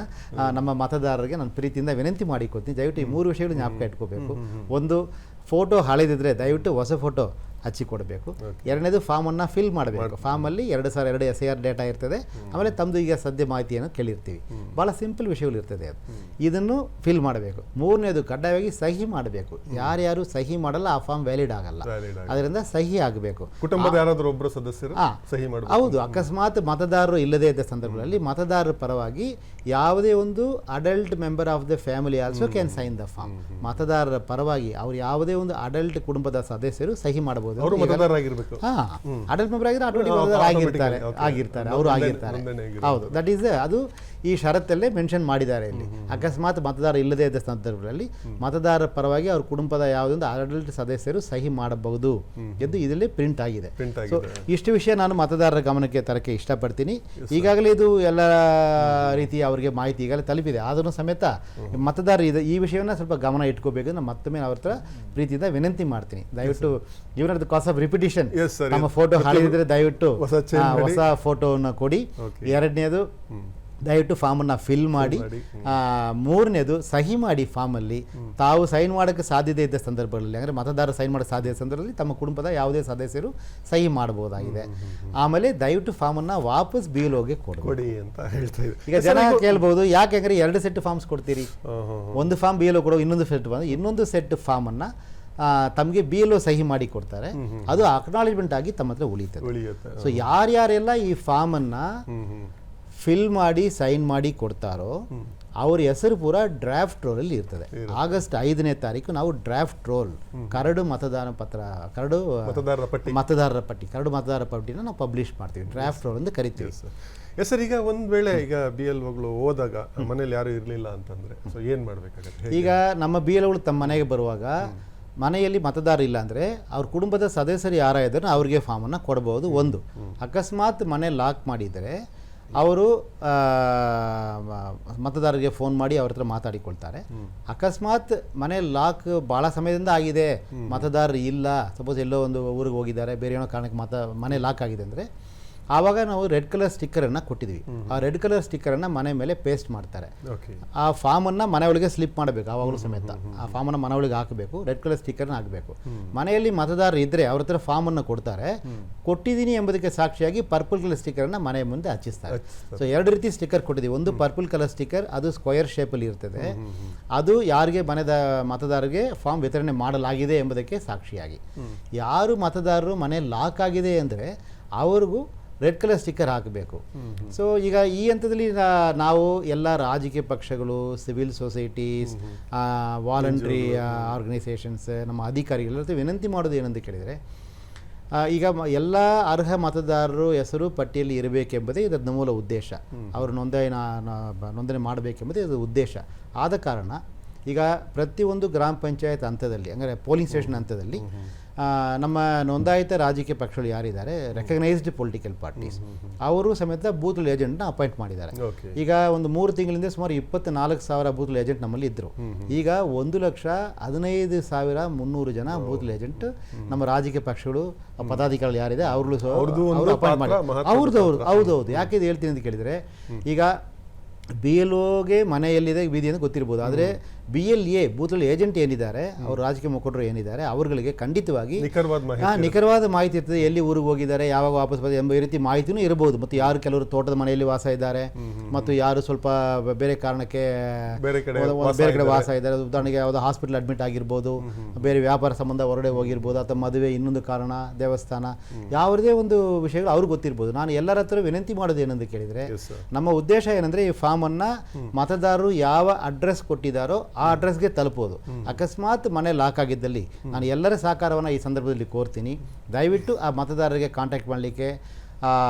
ನಮ್ಮ ಮತದಾರರಿಗೆ ನಾನು ಪ್ರೀತಿಯಿಂದ ವಿನಂತಿ ಮಾಡಿಕೊಡ್ತೀನಿ. ದಯವಿಟ್ಟು ಈ 3 ವಿಷಯಗಳು ಜ್ಞಾಪಕ ಇಟ್ಕೋಬೇಕು. ಒಂದು, ಫೋಟೋ ಹಳೆದಿದ್ರೆ ದಯವಿಟ್ಟು ಹೊಸ ಫೋಟೋ ಹಚ್ಚಿ ಕೊಡಬೇಕು. ಎರಡನೇದು, ಫಾರ್ಮನ್ನು ಫಿಲ್ ಮಾಡಬೇಕು. ಫಾರ್ಮಲ್ಲಿ 2002 SIR ಡೇಟಾ ಇರ್ತದೆ. ಆಮೇಲೆ ತಮ್ಮದು ಈಗ ಸದ್ಯ ಮಾಹಿತಿಯನ್ನು ಕೇಳಿರ್ತೀವಿ. ಭಾಳ ಸಿಂಪಲ್ ವಿಷಯಗಳು ಇರ್ತದೆ. ಅದು ಇದನ್ನು ಫಿಲ್ ಮಾಡಬೇಕು. ಮೂರನೇದು, ಕಡ್ಡಾಯವಾಗಿ ಸಹಿ ಮಾಡಬೇಕು. ಯಾರ್ಯಾರು ಸಹಿ ಮಾಡಲ್ಲ ಆ ಫಾರ್ಮ್ ವ್ಯಾಲಿಡ್ ಆಗಲ್ಲ. ಅದರಿಂದ ಸಹಿ ಆಗಬೇಕು. ಕುಟುಂಬದ ಯಾರಾದರೂ ಒಬ್ಬರು ಸದಸ್ಯರು ಸಹಿ ಮಾಡಬೇಕು. ಹೌದು, ಅಕಸ್ಮಾತ್ ಮತದಾರರು ಇಲ್ಲದೇ ಇದ್ದ ಸಂದರ್ಭಗಳಲ್ಲಿ ಮತದಾರರ ಪರವಾಗಿ ಯಾವುದೇ ಒಂದು adult member of the family also can sign the form. ಮತದಾರರ ಪರವಾಗಿ ಅವರು ಯಾವುದೇ ಒಂದು ಅಡಲ್ಟ್ ಕುಟುಂಬದ ಸದಸ್ಯರು ಸಹಿ ಮಾಡಬಹುದು ಮಾಡಬಹುದು. ಅವರು ಮತದಾರರಾಗಿರ್ಬೇಕು. ಅಡಲ್ಟ್ ಮೆಂಬರ್ ಆಗಿದ್ರೆ ಆಟೋಮೆಟಿಕ್ ಮತದಾರ ಆಗಿರ್ತಾರೆ ಅವರು ಆಗಿರ್ತಾರೆ. ಹೌದು, ದಟ್ ಈಸ್ ಅದು ಈ ಷರತ್ತಲ್ಲೇ ಮೆನ್ಷನ್ ಮಾಡಿದ್ದಾರೆ ಇಲ್ಲಿ. ಅಕಸ್ಮಾತ್ ಮತದಾರ ಇಲ್ಲದೇ ಇದ್ದ ಸಂದರ್ಭದಲ್ಲಿ ಮತದಾರರ ಪರವಾಗಿ ಅವ್ರ ಕುಟುಂಬದ ಯಾವುದೊಂದು ಆಡಳಿತ ಸದಸ್ಯರು ಸಹಿ ಮಾಡಬಹುದು ಎಂದು ಇದರಲ್ಲಿ ಪ್ರಿಂಟ್ ಆಗಿದೆ. ಸೊ ಇಷ್ಟು ವಿಷಯ ನಾನು ಮತದಾರರ ಗಮನಕ್ಕೆ ತರಕ್ಕೆ ಇಷ್ಟಪಡ್ತೀನಿ. ಈಗಾಗಲೇ ಇದು ಎಲ್ಲ ರೀತಿಯ ಅವರಿಗೆ ಮಾಹಿತಿ ಈಗಾಗಲೇ ತಲುಪಿದೆ. ಆದರೂ ಸಮೇತ ಮತದಾರರು ಈ ವಿಷಯವನ್ನು ಸ್ವಲ್ಪ ಗಮನ ಇಟ್ಕೋಬೇಕು. ನಾನು ಮತ್ತೊಮ್ಮೆ ಅವ್ರ ಹತ್ರ ಪ್ರೀತಿಯಿಂದ ವಿನಂತಿ ಮಾಡ್ತೀನಿ, ದಯವಿಟ್ಟು even the cos of repetition ನಮ್ಮ ಫೋಟೋ ಹಾಳಿದ್ರೆ ದಯವಿಟ್ಟು ಹೊಸ ಫೋಟೋವನ್ನು ಕೊಡಿ. ಎರಡನೇದು, ದಯವಿಟ್ಟು ಫಾರ್ಮನ್ನು ಫಿಲ್ ಮಾಡಿ. ಮೂರನೇದು, ಸಹಿ ಮಾಡಿ ಫಾರ್ಮಲ್ಲಿ. ತಾವು ಸೈನ್ ಮಾಡೋಕ್ಕೆ ಸಾಧ್ಯತೆ ಇದ್ದ ಸಂದರ್ಭಗಳಲ್ಲಿ, ಅಂದರೆ ಮತದಾರ ಸೈನ್ ಮಾಡೋಕ್ಕೆ ಸಾಧ್ಯ ಇದ್ದ ಸಂದರ್ಭದಲ್ಲಿ ತಮ್ಮ ಕುಟುಂಬದ ಯಾವುದೇ ಸದಸ್ಯರು ಸಹಿ ಮಾಡಬಹುದಾಗಿದೆ. ಆಮೇಲೆ ದಯವಿಟ್ಟು ಫಾರ್ಮನ್ನು ವಾಪಸ್ BLOಗೆ ಕೊಡಿ ಅಂತ ಹೇಳ್ತಾ ಇದ್ದಾರೆ. ಈಗ ಜನ ಕೇಳ್ಬೋದು, ಯಾಕೆಂದರೆ 2 ಸೆಟ್ ಫಾರ್ಮ್ಸ್ ಕೊಡ್ತೀರಿ, ಒಂದು ಫಾರ್ಮ್ BLO ಕೊಡೋ, ಇನ್ನೊಂದು ಸೆಟ್ ಫಾರ್ಮನ್ನು ತಮಗೆ BLO ಸಹಿ ಮಾಡಿ ಕೊಡ್ತಾರೆ. ಅದು ಅಕ್ನಾಲೇಜ್ಮೆಂಟ್ ಆಗಿ ತಮ್ಮ ಹತ್ರ ಉಳಿಯುತ್ತೆ. ಸೊ ಯಾರ್ಯಾರೆಲ್ಲ ಈ ಫಾರ್ಮನ್ನು ಫಿಲ್ ಮಾಡಿ ಸೈನ್ ಮಾಡಿ ಕೊಡ್ತಾರೋ ಅವ್ರ ಹೆಸರು ಪೂರ ಡ್ರಾಫ್ಟ್ ರೋಲಲ್ಲಿ ಇರ್ತದೆ. ಆಗಸ್ಟ್ 5ನೇ ತಾರೀಕು ನಾವು ಡ್ರಾಫ್ಟ್ ರೋಲ್, ಕರಡು ಮತದಾನ ಪತ್ರ, ಕರಡು ಮತದಾರರ ಪಟ್ಟಿನ ನಾವು ಪಬ್ಲಿಷ್ ಮಾಡ್ತೀವಿ. ಡ್ರಾಫ್ಟ್ ರೋಲ್ ಅಂತ ಕರಿತೀವಿ. ಸರ್, ಈಗ ಒಂದು ವೇಳೆ ಈಗ BLOಗಳು ಹೋದಾಗ ಮನೇಲಿ ಯಾರು ಇರಲಿಲ್ಲ ಅಂತಂದ್ರೆ ಸೊ ಏನು ಮಾಡಬೇಕಾಗುತ್ತೆ? ಈಗ ನಮ್ಮ BLOಗಳು ತಮ್ಮ ಮನೆಗೆ ಬರುವಾಗ ಮನೆಯಲ್ಲಿ ಮತದಾರ ಇಲ್ಲ ಅಂದರೆ ಅವ್ರ ಕುಟುಂಬದ ಸದಸ್ಯರು ಯಾರ ಇದ್ದಾರೆ ಅವ್ರಿಗೆ ಫಾರ್ಮನ್ನು ಕೊಡಬಹುದು. ಒಂದು, ಅಕಸ್ಮಾತ್ ಮನೆ ಲಾಕ್ ಮಾಡಿದರೆ ಅವರು ಮತದಾರರಿಗೆ ಫೋನ್ ಮಾಡಿ ಅವ್ರ ಹತ್ರ ಮಾತಾಡಿಕೊಳ್ತಾರೆ. ಅಕಸ್ಮಾತ್ ಮನೆ ಲಾಕ್ ಭಾಳ ಸಮಯದಿಂದ ಆಗಿದೆ, ಮತದಾರರು ಇಲ್ಲ, ಸಪೋಸ್ ಎಲ್ಲೋ ಒಂದು ಊರಿಗೆ ಹೋಗಿದ್ದಾರೆ, ಬೇರೆ ಏನೋ ಕಾರಣಕ್ಕೆ ಮನೆ ಲಾಕ್ ಆಗಿದೆ ಅಂದರೆ ಆವಾಗ ನಾವು ರೆಡ್ ಕಲರ್ ಸ್ಟಿಕ್ಕರನ್ನು ಕೊಟ್ಟಿದ್ವಿ. ಆ ರೆಡ್ ಕಲರ್ ಸ್ಟಿಕ್ಕರನ್ನು ಮನೆ ಮೇಲೆ ಪೇಸ್ಟ್ ಮಾಡ್ತಾರೆ. ಆ ಫಾರ್ಮನ್ನು ಮನೆ ಒಳಗೆ ಸ್ಲಿಪ್ ಮಾಡಬೇಕು. ಆವಾಗಲೂ ಸಮೇತ ಆ ಫಾರ್ಮನ್ನು ಮನೆ ಒಳಗೆ ಹಾಕಬೇಕು, ರೆಡ್ ಕಲರ್ ಸ್ಟಿಕ್ಕರ್ನ ಹಾಕಬೇಕು. ಮನೆಯಲ್ಲಿ ಮತದಾರರು ಇದ್ದರೆ ಅವ್ರ ಹತ್ರ ಫಾರ್ಮನ್ನು ಕೊಡ್ತಾರೆ. ಕೊಟ್ಟಿದ್ದೀನಿ ಎಂಬುದಕ್ಕೆ ಸಾಕ್ಷಿಯಾಗಿ ಪರ್ಪಲ್ ಕಲರ್ ಸ್ಟಿಕ್ಕರನ್ನು ಮನೆ ಮುಂದೆ ಹಚ್ಚಿಸ್ತಾರೆ. ಸೊ 2 ರೀತಿ ಸ್ಟಿಕ್ಕರ್ ಕೊಟ್ಟಿದ್ದೀವಿ. ಒಂದು ಪರ್ಪಲ್ ಕಲರ್ ಸ್ಟಿಕ್ಕರ್, ಅದು ಸ್ಕ್ವಯರ್ ಶೇಪಲ್ಲಿ ಇರ್ತದೆ. ಅದು ಯಾರಿಗೆ ಮತದಾರರಿಗೆ ಫಾರ್ಮ್ ವಿತರಣೆ ಮಾಡಲಾಗಿದೆ ಎಂಬುದಕ್ಕೆ ಸಾಕ್ಷಿಯಾಗಿ. ಯಾರು ಮತದಾರರು ಮನೆ ಲಾಕ್ ಆಗಿದೆ ಅಂದರೆ ಅವ್ರಿಗೂ ರೆಡ್ ಕಲರ್ ಸ್ಟಿಕ್ಕರ್ ಹಾಕಬೇಕು. ಸೊ ಈಗ ಈ ಹಂತದಲ್ಲಿ ನಾವು ಎಲ್ಲ ರಾಜಕೀಯ ಪಕ್ಷಗಳು, ಸಿವಿಲ್ ಸೊಸೈಟೀಸ್, ವಾಲಂಟ್ರಿ ಆರ್ಗನೈಸೇಷನ್ಸ್, ನಮ್ಮ ಅಧಿಕಾರಿಗಳ ವಿನಂತಿ ಮಾಡೋದು ಏನಂತ ಕೇಳಿದರೆ, ಈಗ ಎಲ್ಲ ಅರ್ಹ ಮತದಾರರು ಹೆಸರು ಪಟ್ಟಿಯಲ್ಲಿ ಇರಬೇಕೆಂಬುದೇ ಇದರ ಮೂಲ ಉದ್ದೇಶ. ಅವರು ನೋಂದಣಿ ಮಾಡಬೇಕೆಂಬುದೇ ಇದರ ಉದ್ದೇಶ. ಆದ ಕಾರಣ ಈಗ ಪ್ರತಿಯೊಂದು ಗ್ರಾಮ ಪಂಚಾಯತ್ ಹಂತದಲ್ಲಿ, ಅಂದರೆ ಪೋಲಿಂಗ್ ಸ್ಟೇಷನ್ ಹಂತದಲ್ಲಿ ನಮ್ಮ ನೋಂದಾಯಿತ ರಾಜಕೀಯ ಪಕ್ಷಗಳು ಯಾರಿದ್ದಾರೆ, ರೆಕಗ್ನೈಸ್ಡ್ ಪೊಲಿಟಿಕಲ್ ಪಾರ್ಟೀಸ್, ಅವರು ಸಮೇತ ಬೂತ್ ಏಜೆಂಟ್ನ ಅಪಾಯಿಂಟ್ ಮಾಡಿದ್ದಾರೆ. ಈಗ ಒಂದು 3 ತಿಂಗಳಿಂದ ಸುಮಾರು 24,000 ಬೂತ್ ಏಜೆಂಟ್ ನಮ್ಮಲ್ಲಿ ಇದ್ದರು. ಈಗ 1,15,300 ಜನ ಬೂತ್ ಏಜೆಂಟ್ ನಮ್ಮ ರಾಜಕೀಯ ಪಕ್ಷಗಳು ಪದಾಧಿಕಾರಿಗಳು ಯಾರಿದೆ ಹೌದು. ಯಾಕೆ ಇದು ಹೇಳ್ತೀನಿ ಅಂತ ಕೇಳಿದರೆ, ಈಗ BLOಗೆ ಮನೆಯಲ್ಲಿದೆ ಬೀದಿ ಅಂತ ಗೊತ್ತಿರ್ಬೋದು, ಆದರೆ BLA ಬೂತಲ್ಲಿ ಏಜೆಂಟ್ ಏನಿದ್ದಾರೆ, ಅವರು ರಾಜಕೀಯ ಮುಖಂಡರು ಏನಿದ್ದಾರೆ, ಅವರುಗಳಿಗೆ ಖಂಡಿತವಾಗಿ ನಿಖರವಾದ ಮಾಹಿತಿ ಇರ್ತದೆ. ಎಲ್ಲಿ ಊರಿಗೆ ಹೋಗಿದ್ದಾರೆ, ಯಾವಾಗ ವಾಪಸ್ ಬಂದ ಎಂಬ ಈ ರೀತಿ ಮಾಹಿತಿನೂ ಇರಬಹುದು. ಮತ್ತು ಯಾರು ಕೆಲವರು ತೋಟದ ಮನೆಯಲ್ಲಿ ವಾಸ ಇದ್ದಾರೆ, ಮತ್ತು ಯಾರು ಸ್ವಲ್ಪ ಬೇರೆ ಕಾರಣಕ್ಕೆ ಬೇರೆ ಕಡೆ ವಾಸ ಇದ್ದಾರೆ, ಉದಾಹರಣೆಗೆ ಯಾವುದೋ ಹಾಸ್ಪಿಟಲ್ ಅಡ್ಮಿಟ್ ಆಗಿರ್ಬೋದು, ಬೇರೆ ವ್ಯಾಪಾರ ಸಂಬಂಧ ಹೊರಗಡೆ ಹೋಗಿರ್ಬೋದು, ಅಥವಾ ಮದುವೆ, ಇನ್ನೊಂದು ಕಾರಣ, ದೇವಸ್ಥಾನ, ಯಾವುದೇ ಒಂದು ವಿಷಯಗಳು ಅವ್ರಿಗೆ ಗೊತ್ತಿರ್ಬೋದು. ನಾನು ಎಲ್ಲರ ಹತ್ರ ವಿನಂತಿ ಮಾಡೋದು ಏನಂತ ಕೇಳಿದರೆ, ನಮ್ಮ ಉದ್ದೇಶ ಏನಂದರೆ ಈ ಫಾರ್ಮನ್ನು ಮತದಾರರು ಯಾವ ಅಡ್ರೆಸ್ ಕೊಟ್ಟಿದ್ದಾರೋ ಆ ಅಡ್ರೆಸ್ಗೆ ತಲುಪೋದು. ಅಕಸ್ಮಾತ್ ಮನೆ ಲಾಕ್ ಆಗಿದ್ದಲ್ಲಿ ನಾನು ಎಲ್ಲರ ಸಹಕಾರವನ್ನು ಈ ಸಂದರ್ಭದಲ್ಲಿ ಕೋರ್ತೀನಿ. ದಯವಿಟ್ಟು ಆ ಮತದಾರರಿಗೆ ಕಾಂಟ್ಯಾಕ್ಟ್ ಮಾಡಲಿಕ್ಕೆ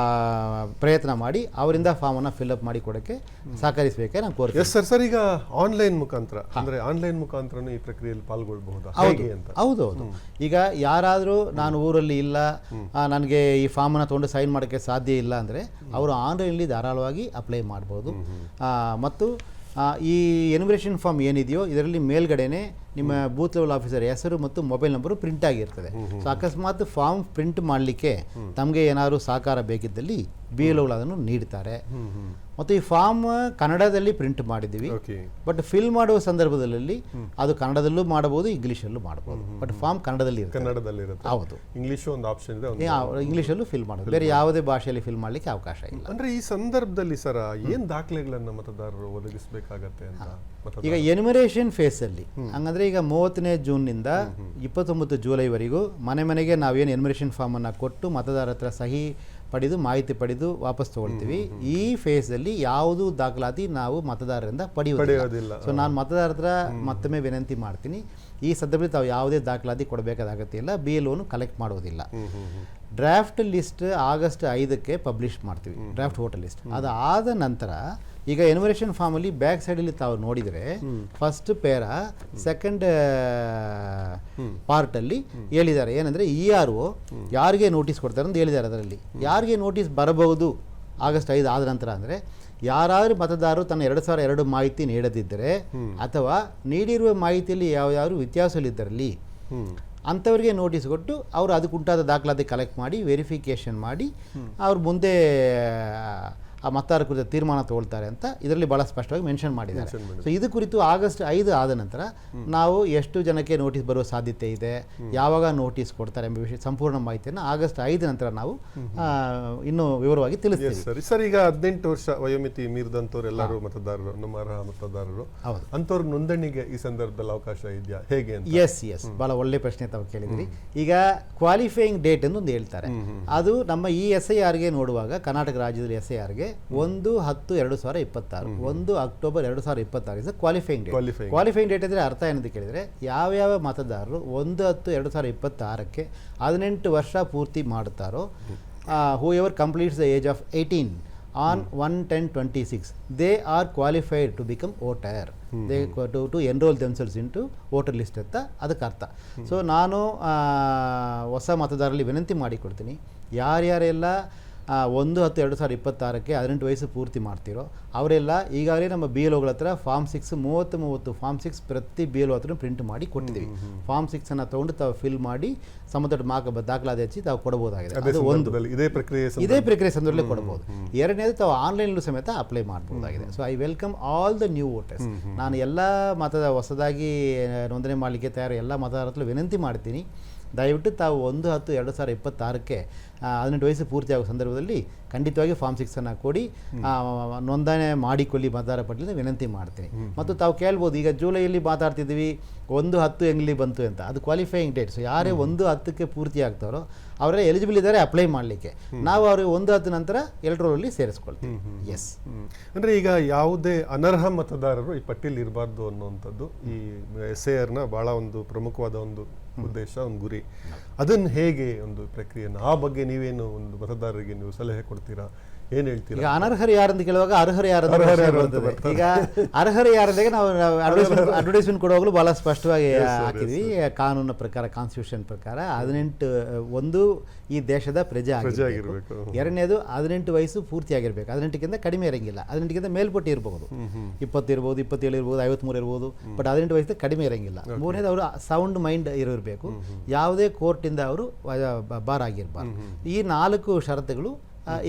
ಪ್ರಯತ್ನ ಮಾಡಿ ಅವರಿಂದ ಫಾರ್ಮನ್ನು ಫಿಲ್ಅಪ್ ಮಾಡಿ ಕೊಡೋಕ್ಕೆ ಸಹಕರಿಸಬೇಕೆ ನಾನು ಕೋರ್ತೀನಿ. ಸರ್, ಈಗ ಆನ್ಲೈನ್ ಮುಖಾಂತರ ಅಂದರೆ ಆನ್ಲೈನ್ ಮುಖಾಂತರನೂ ಈ ಪ್ರಕ್ರಿಯೆಯಲ್ಲಿ ಪಾಲ್ಗೊಳ್ಬಹುದು? ಹೌದು. ಈಗ ಯಾರಾದರೂ ನಾನು ಊರಲ್ಲಿ ಇಲ್ಲ, ನನಗೆ ಈ ಫಾರ್ಮನ್ನು ತೊಗೊಂಡು ಸೈನ್ ಮಾಡೋಕ್ಕೆ ಸಾಧ್ಯ ಇಲ್ಲ ಅಂದರೆ ಅವರು ಆನ್ಲೈನಲ್ಲಿ ಧಾರಾಳವಾಗಿ ಅಪ್ಲೈ ಮಾಡ್ಬೋದು. ಮತ್ತು ಈ ಎನ್ಯುಮರೇಷನ್ ಫಾರ್ಮ್ ಏನಿದೆಯೋ ಇದರಲ್ಲಿ ಮೇಲ್ಗಡೆನೆ ನಿಮ್ಮ ಬೂತ್ ಲೆವೆಲ್ ಆಫೀಸರ್ ಹೆಸರು ಮತ್ತು ಮೊಬೈಲ್ ನಂಬರು ಪ್ರಿಂಟ್ ಆಗಿರ್ತದೆ. ಸೊ ಅಕಸ್ಮಾತ್ ಫಾರ್ಮ್ ಪ್ರಿಂಟ್ ಮಾಡಲಿಕ್ಕೆ ತಮಗೆ ಏನಾದರೂ ಸಹಕಾರ ಬೇಕಿದ್ದಲ್ಲಿ BLOಗಳು ಅದನ್ನು ನೀಡ್ತಾರೆ. ಮತ್ತು ಈ ಫಾರ್ಮ್ ಕನ್ನಡದಲ್ಲಿ ಪ್ರಿಂಟ್ ಮಾಡಿದ್ದೀವಿ, ಬಟ್ ಫಿಲ್ ಮಾಡುವ ಸಂದರ್ಭದಲ್ಲಿ ಅದು ಕನ್ನಡದಲ್ಲೂ ಮಾಡಬಹುದು, ಇಂಗ್ಲೀಷಲ್ಲೂ ಮಾಡಬಹುದು. ಬಟ್ ಫಾರ್ಮ್ ಕನ್ನಡದಲ್ಲಿ ಇರುತ್ತೆ. ಹೌದು, ಇಂಗ್ಲೀಷು ಒಂದು ಆಪ್ಷನ್ ಇದೆ, ಇಂಗ್ಲೀಷಲ್ಲೂ ಫಿಲ್ ಮಾಡೋದು, ಬೇರೆ ಯಾವುದೇ ಭಾಷೆಯಲ್ಲಿ ಫಿಲ್ ಮಾಡಲಿಕ್ಕೆ ಅವಕಾಶ ಇಲ್ಲ. ಅಂದರೆ ಈ ಸಂದರ್ಭದಲ್ಲಿ ಸರ್ ಏನು ದಾಖಲೆಗಳನ್ನು ಮತದಾರರು ಒದಗಿಸಬೇಕಾಗತ್ತೆ ಅಂತ? ಈಗ ಎನ್ಯುಮರೇಷನ್ ಫೇಸಲ್ಲಿ ಹಂಗಂದ್ರೆ ಈಗ 30ನೇ ಜೂನ್ನಿಂದ 29 ಜುಲೈವರೆಗೂ ಮನೆಗೆ ನಾವೇನು ಎನ್ಯುಮರೇಷನ್ ಫಾರ್ಮನ್ನು ಕೊಟ್ಟು ಮತದಾರರ ಹತ್ರ ಸಹಿ ಪಡೆದು ಮಾಹಿತಿ ಪಡೆದು ವಾಪಸ್ ತಗೊಳ್ತೀವಿ. ಈ ಫೇಸಲ್ಲಿ ಯಾವುದು ದಾಖಲಾತಿ ನಾವು ಮತದಾರರಿಂದ ಪಡೆಯೋದಿಲ್ಲ. ಸೊ ನಾನು ಮತದಾರರ ಹತ್ರ ಮತ್ತೊಮ್ಮೆ ವಿನಂತಿ ಮಾಡ್ತೀನಿ, ಈ ಸಂದರ್ಭದಲ್ಲಿ ತಾವು ಯಾವುದೇ ದಾಖಲಾತಿ ಕೊಡಬೇಕಾದ ಅಗತ್ಯ ಇಲ್ಲ, ಬಿ ಎಲ್ ಒನು ಕಲೆಕ್ಟ್ ಮಾಡೋದಿಲ್ಲ. ಡ್ರಾಫ್ಟ್ ಲಿಸ್ಟ್ ಆಗಸ್ಟ್ 5ಕ್ಕೆ ಪಬ್ಲಿಷ್ ಮಾಡ್ತೀವಿ, ಡ್ರಾಫ್ಟ್ ವೋಟರ್ ಲಿಸ್ಟ್. ಅದಾದ ನಂತರ ಈಗ ಎನ್ಯುಮರೇಷನ್ ಫಾರ್ಮಲ್ಲಿ ಬ್ಯಾಕ್ ಸೈಡಲ್ಲಿ ತಾವು ನೋಡಿದರೆ ಫಸ್ಟ್ ಪೇರ ಸೆಕೆಂಡ್ ಪಾರ್ಟಲ್ಲಿ ಹೇಳಿದ್ದಾರೆ ಏನಂದರೆ ERO ಯಾರಿಗೆ ನೋಟಿಸ್ ಕೊಡ್ತಾರೆ ಅಂತ ಹೇಳಿದ್ದಾರೆ. ಅದರಲ್ಲಿ ಯಾರಿಗೆ ನೋಟಿಸ್ ಬರಬಹುದು ಆಗಸ್ಟ್ 5 ಆದ ನಂತರ ಅಂದರೆ ಯಾರಾದರೂ ಮತದಾರರು ತನ್ನ 2002 ಮಾಹಿತಿ ನೀಡದಿದ್ದರೆ ಅಥವಾ ನೀಡಿರುವ ಮಾಹಿತಿಯಲ್ಲಿ ಯಾವ್ಯಾವ ವ್ಯತ್ಯಾಸಗಳಿದ್ದರಲ್ಲಿ ಅಂಥವ್ರಿಗೆ ನೋಟಿಸ್ ಕೊಟ್ಟು ಅವರು ಅದಕ್ಕುಂಟಾದ ದಾಖಲಾತಿ ಕಲೆಕ್ಟ್ ಮಾಡಿ ವೆರಿಫಿಕೇಷನ್ ಮಾಡಿ ಅವ್ರು ಮುಂದೆ ಆ ಮತದಾರ ಕುರಿತ ತೀರ್ಮಾನ ತಗೊಳ್ತಾರೆ ಅಂತ ಇದರಲ್ಲಿ ಭಾಳ ಸ್ಪಷ್ಟವಾಗಿ ಮೆನ್ಷನ್ ಮಾಡಿದ್ದಾರೆ. ಸೊ ಇದು ಕುರಿತು ಆಗಸ್ಟ್ 5 ಆದ ನಂತರ ನಾವು ಎಷ್ಟು ಜನಕ್ಕೆ ನೋಟಿಸ್ ಬರುವ ಸಾಧ್ಯತೆ ಇದೆ, ಯಾವಾಗ ನೋಟಿಸ್ ಕೊಡ್ತಾರೆ ಎಂಬ ವಿಷಯ ಸಂಪೂರ್ಣ ಮಾಹಿತಿಯನ್ನು ಆಗಸ್ಟ್ 5 ನಂತರ ನಾವು ಇನ್ನೂ ವಿವರವಾಗಿ ತಿಳಿಸ್ತೀವಿ. ಸರ್, ಈಗ 18 ವರ್ಷ ವಯೋಮಿತಿ ಮೀರಿದಂಥವ್ರು ಎಲ್ಲರೂ ಮತದಾರರು, ನಮ್ಮ ಅರ್ಹ ಮತದಾರರು, ಅಂಥವ್ರ ನೋಂದಣಿಗೆ ಈ ಸಂದರ್ಭದಲ್ಲಿ ಅವಕಾಶ ಇದೆಯಾ, ಹೇಗೆ ಅಂತ? ಎಸ್ ಭಾಳ ಒಳ್ಳೆ ಪ್ರಶ್ನೆ ತಾವು ಕೇಳಿದ್ರಿ. ಈಗ ಕ್ವಾಲಿಫೈಯಿಂಗ್ ಡೇಟ್ ಎಂದು ಒಂದು ಹೇಳ್ತಾರೆ. ಅದು ನಮ್ಮ ಈ SIRಗೆ ನೋಡುವಾಗ ಕರ್ನಾಟಕ ರಾಜ್ಯದಲ್ಲಿ SIRಗೆ 1/10/2026 1 October 2026 is qualifying date. Qualifying date ಅಂದರೆ ಅರ್ಥ ಏನಂತ ಕೇಳಿದರೆ ಯಾವ್ಯಾವ ಮತದಾರರು 1/10/2026ಕ್ಕೆ 18 ವರ್ಷ ಪೂರ್ತಿ ಮಾಡುತ್ತಾರೋ, whoever completes the age of 18 on 1/10/26 they are qualified to become voter. they to enroll themselves into voter list ಅಂತ ಅದಕ್ಕೆ ಅರ್ಥ. ಸೊ ನಾನು ಹೊಸ ಮತದಾರರಲ್ಲಿ ವಿನಂತಿ ಮಾಡಿಕೊಡ್ತೀನಿ, ಯಾರ್ಯಾರೆಲ್ಲ 1/10/2026ಕ್ಕೆ 18 ವಯಸ್ಸು ಪೂರ್ತಿ ಮಾಡ್ತಿರೋ ಅವರೆಲ್ಲ ಈಗಾಗಲೇ ನಮ್ಮ BLOಗಳ ಹತ್ರ ಫಾರ್ಮ್ 6 30 ಫಾರ್ಮ್ 6 ಪ್ರತಿ BLO ಹತ್ರ ಪ್ರಿಂಟ್ ಮಾಡಿ ಕೊಟ್ಟಿದ್ದೀವಿ. ಫಾರ್ಮ್ 6 ತೊಗೊಂಡು ತಾವು ಫಿಲ್ ಮಾಡಿ ಸಂಬಂಧಪಟ್ಟ ದಾಖಲಾತಿ ಹಚ್ಚಿ ತಾವು ಕೊಡಬಹುದಾಗಿದೆ. ಅದು ಒಂದು ಇದೇ ಪ್ರಕ್ರಿಯೆ ಸಂದರ್ಭದಲ್ಲಿ ಕೊಡಬಹುದು. ಎರಡನೇದು ತಾವು ಆನ್ಲೈನಲ್ಲೂ ಸಮೇತ ಅಪ್ಲೈ ಮಾಡಬಹುದಾಗಿದೆ. So I welcome all the new voters. ನಾನು ಎಲ್ಲ ಹೊಸದಾಗಿ ನೋಂದಣಿ ಮಾಡಲಿಕ್ಕೆ ತಯಾರು ಎಲ್ಲ ಮತದಾರರ ಹತ್ರ ವಿನಂತಿ ಮಾಡ್ತೀನಿ, ದಯವಿಟ್ಟು ತಾವು 1/10/2026ಕ್ಕೆ 18 ವಯಸ್ಸು ಪೂರ್ತಿಯಾಗುವ ಸಂದರ್ಭದಲ್ಲಿ ಖಂಡಿತವಾಗಿ ಫಾರ್ಮ್ 6 ಕೊಡಿ, ನೋಂದಣಿ ಮಾಡಿಕೊಳ್ಳಿ ಮತದಾರ ಪಟ್ಟಿಯಿಂದ ವಿನಂತಿ ಮಾಡ್ತೀನಿ. ಮತ್ತು ತಾವು ಕೇಳ್ಬೋದು, ಈಗ ಜುಲೈಯಲ್ಲಿ ಮಾತಾಡ್ತಿದ್ದೀವಿ 1/10 ಹೆಂಗ್ಲಿ ಬಂತು ಅಂತ, ಅದು ಕ್ವಾಲಿಫೈಯಿಂಗ್ ಡೇಟ್. ಸೊ ಯಾರೇ 1/10ಕ್ಕೆ ಪೂರ್ತಿ ಆಗ್ತಾರೋ ಅವರೆಲ್ಲ ಎಲಿಜಿಬಲ್ ಇದ್ದಾರೆ ಅಪ್ಲೈ ಮಾಡಲಿಕ್ಕೆ. ನಾವು ಅವ್ರಿಗೆ 1/10 ನಂತರ ಎಲೆಕ್ಟ್ರೋಲಲ್ಲಿ ಸೇರಿಸ್ಕೊಳ್ತೀವಿ. ಎಸ್, ಅಂದರೆ ಈಗ ಯಾವುದೇ ಅನರ್ಹ ಮತದಾರರು ಈ ಪಟ್ಟಿಯಲ್ಲಿ ಇರಬಾರ್ದು ಅನ್ನುವಂಥದ್ದು ಈ SIRನ ಭಾಳ ಒಂದು ಪ್ರಮುಖವಾದ ಒಂದು ಉದ್ದೇಶ, ಒಂದು ಗುರಿ. ಅದನ್ನು ಹೇಗೆ ಒಂದು ಪ್ರಕ್ರಿಯೆಯನ್ನು, ಆ ಬಗ್ಗೆ ನೀವೇನು ಒಂದು ಮತದಾರರಿಗೆ ನೀವು ಸಲಹೆ ಕೊಡ್ತೀರಾ, ಏನು ಹೇಳ್ತೀರಾ? ಈಗ ಅನರ್ಹರು ಯಾರಂತ ಕೇಳುವಾಗ ಅರ್ಹರು ಯಾರು ಬರ್ತದೆ. ಈಗ ಅರ್ಹರು ಯಾರಂದಾಗ ನಾವು ಅಡ್ವರ್ಟೈಸ್ಮೆಂಟ್ ಕೊಡುವಾಗಲೂ ಭಾಳ ಸ್ಪಷ್ಟವಾಗಿ ಹಾಕಿದ್ವಿ. ಕಾನೂನಿನ ಪ್ರಕಾರ, ಕಾನ್ಸ್ಟಿಟ್ಯೂಷನ್ ಪ್ರಕಾರ 18 ಈ ದೇಶದ ಪ್ರಜೆ ಆಗಿರಬೇಕು. ಎರಡನೇದು 18 ವಯಸ್ಸು ಪೂರ್ತಿ ಆಗಿರಬೇಕು. 18ಕ್ಕಿಂತ ಕಡಿಮೆ ಇರಂಗಿಲ್ಲ, 18ಕ್ಕಿಂತ ಮೇಲ್ಪಟ್ಟು ಇರಬಹುದು, 20 ಇರ್ಬೋದು, 27 ಇರ್ಬೋದು, 53 ಇರ್ಬೋದು, ಬಟ್ 18 ವಯಸ್ಸು ಕಡಿಮೆ ಇರಂಗಿಲ್ಲ. ಮೂರನೇದು ಅವರು ಸೌಂಡ್ ಮೈಂಡ್ ಇರಬೇಕು, ಯಾವುದೇ ಕೋರ್ಟಿಂದ ಅವರು ಬಾರ್ ಆಗಿರಬಾರ್ದು. ಈ 4 ಷರತ್ತುಗಳು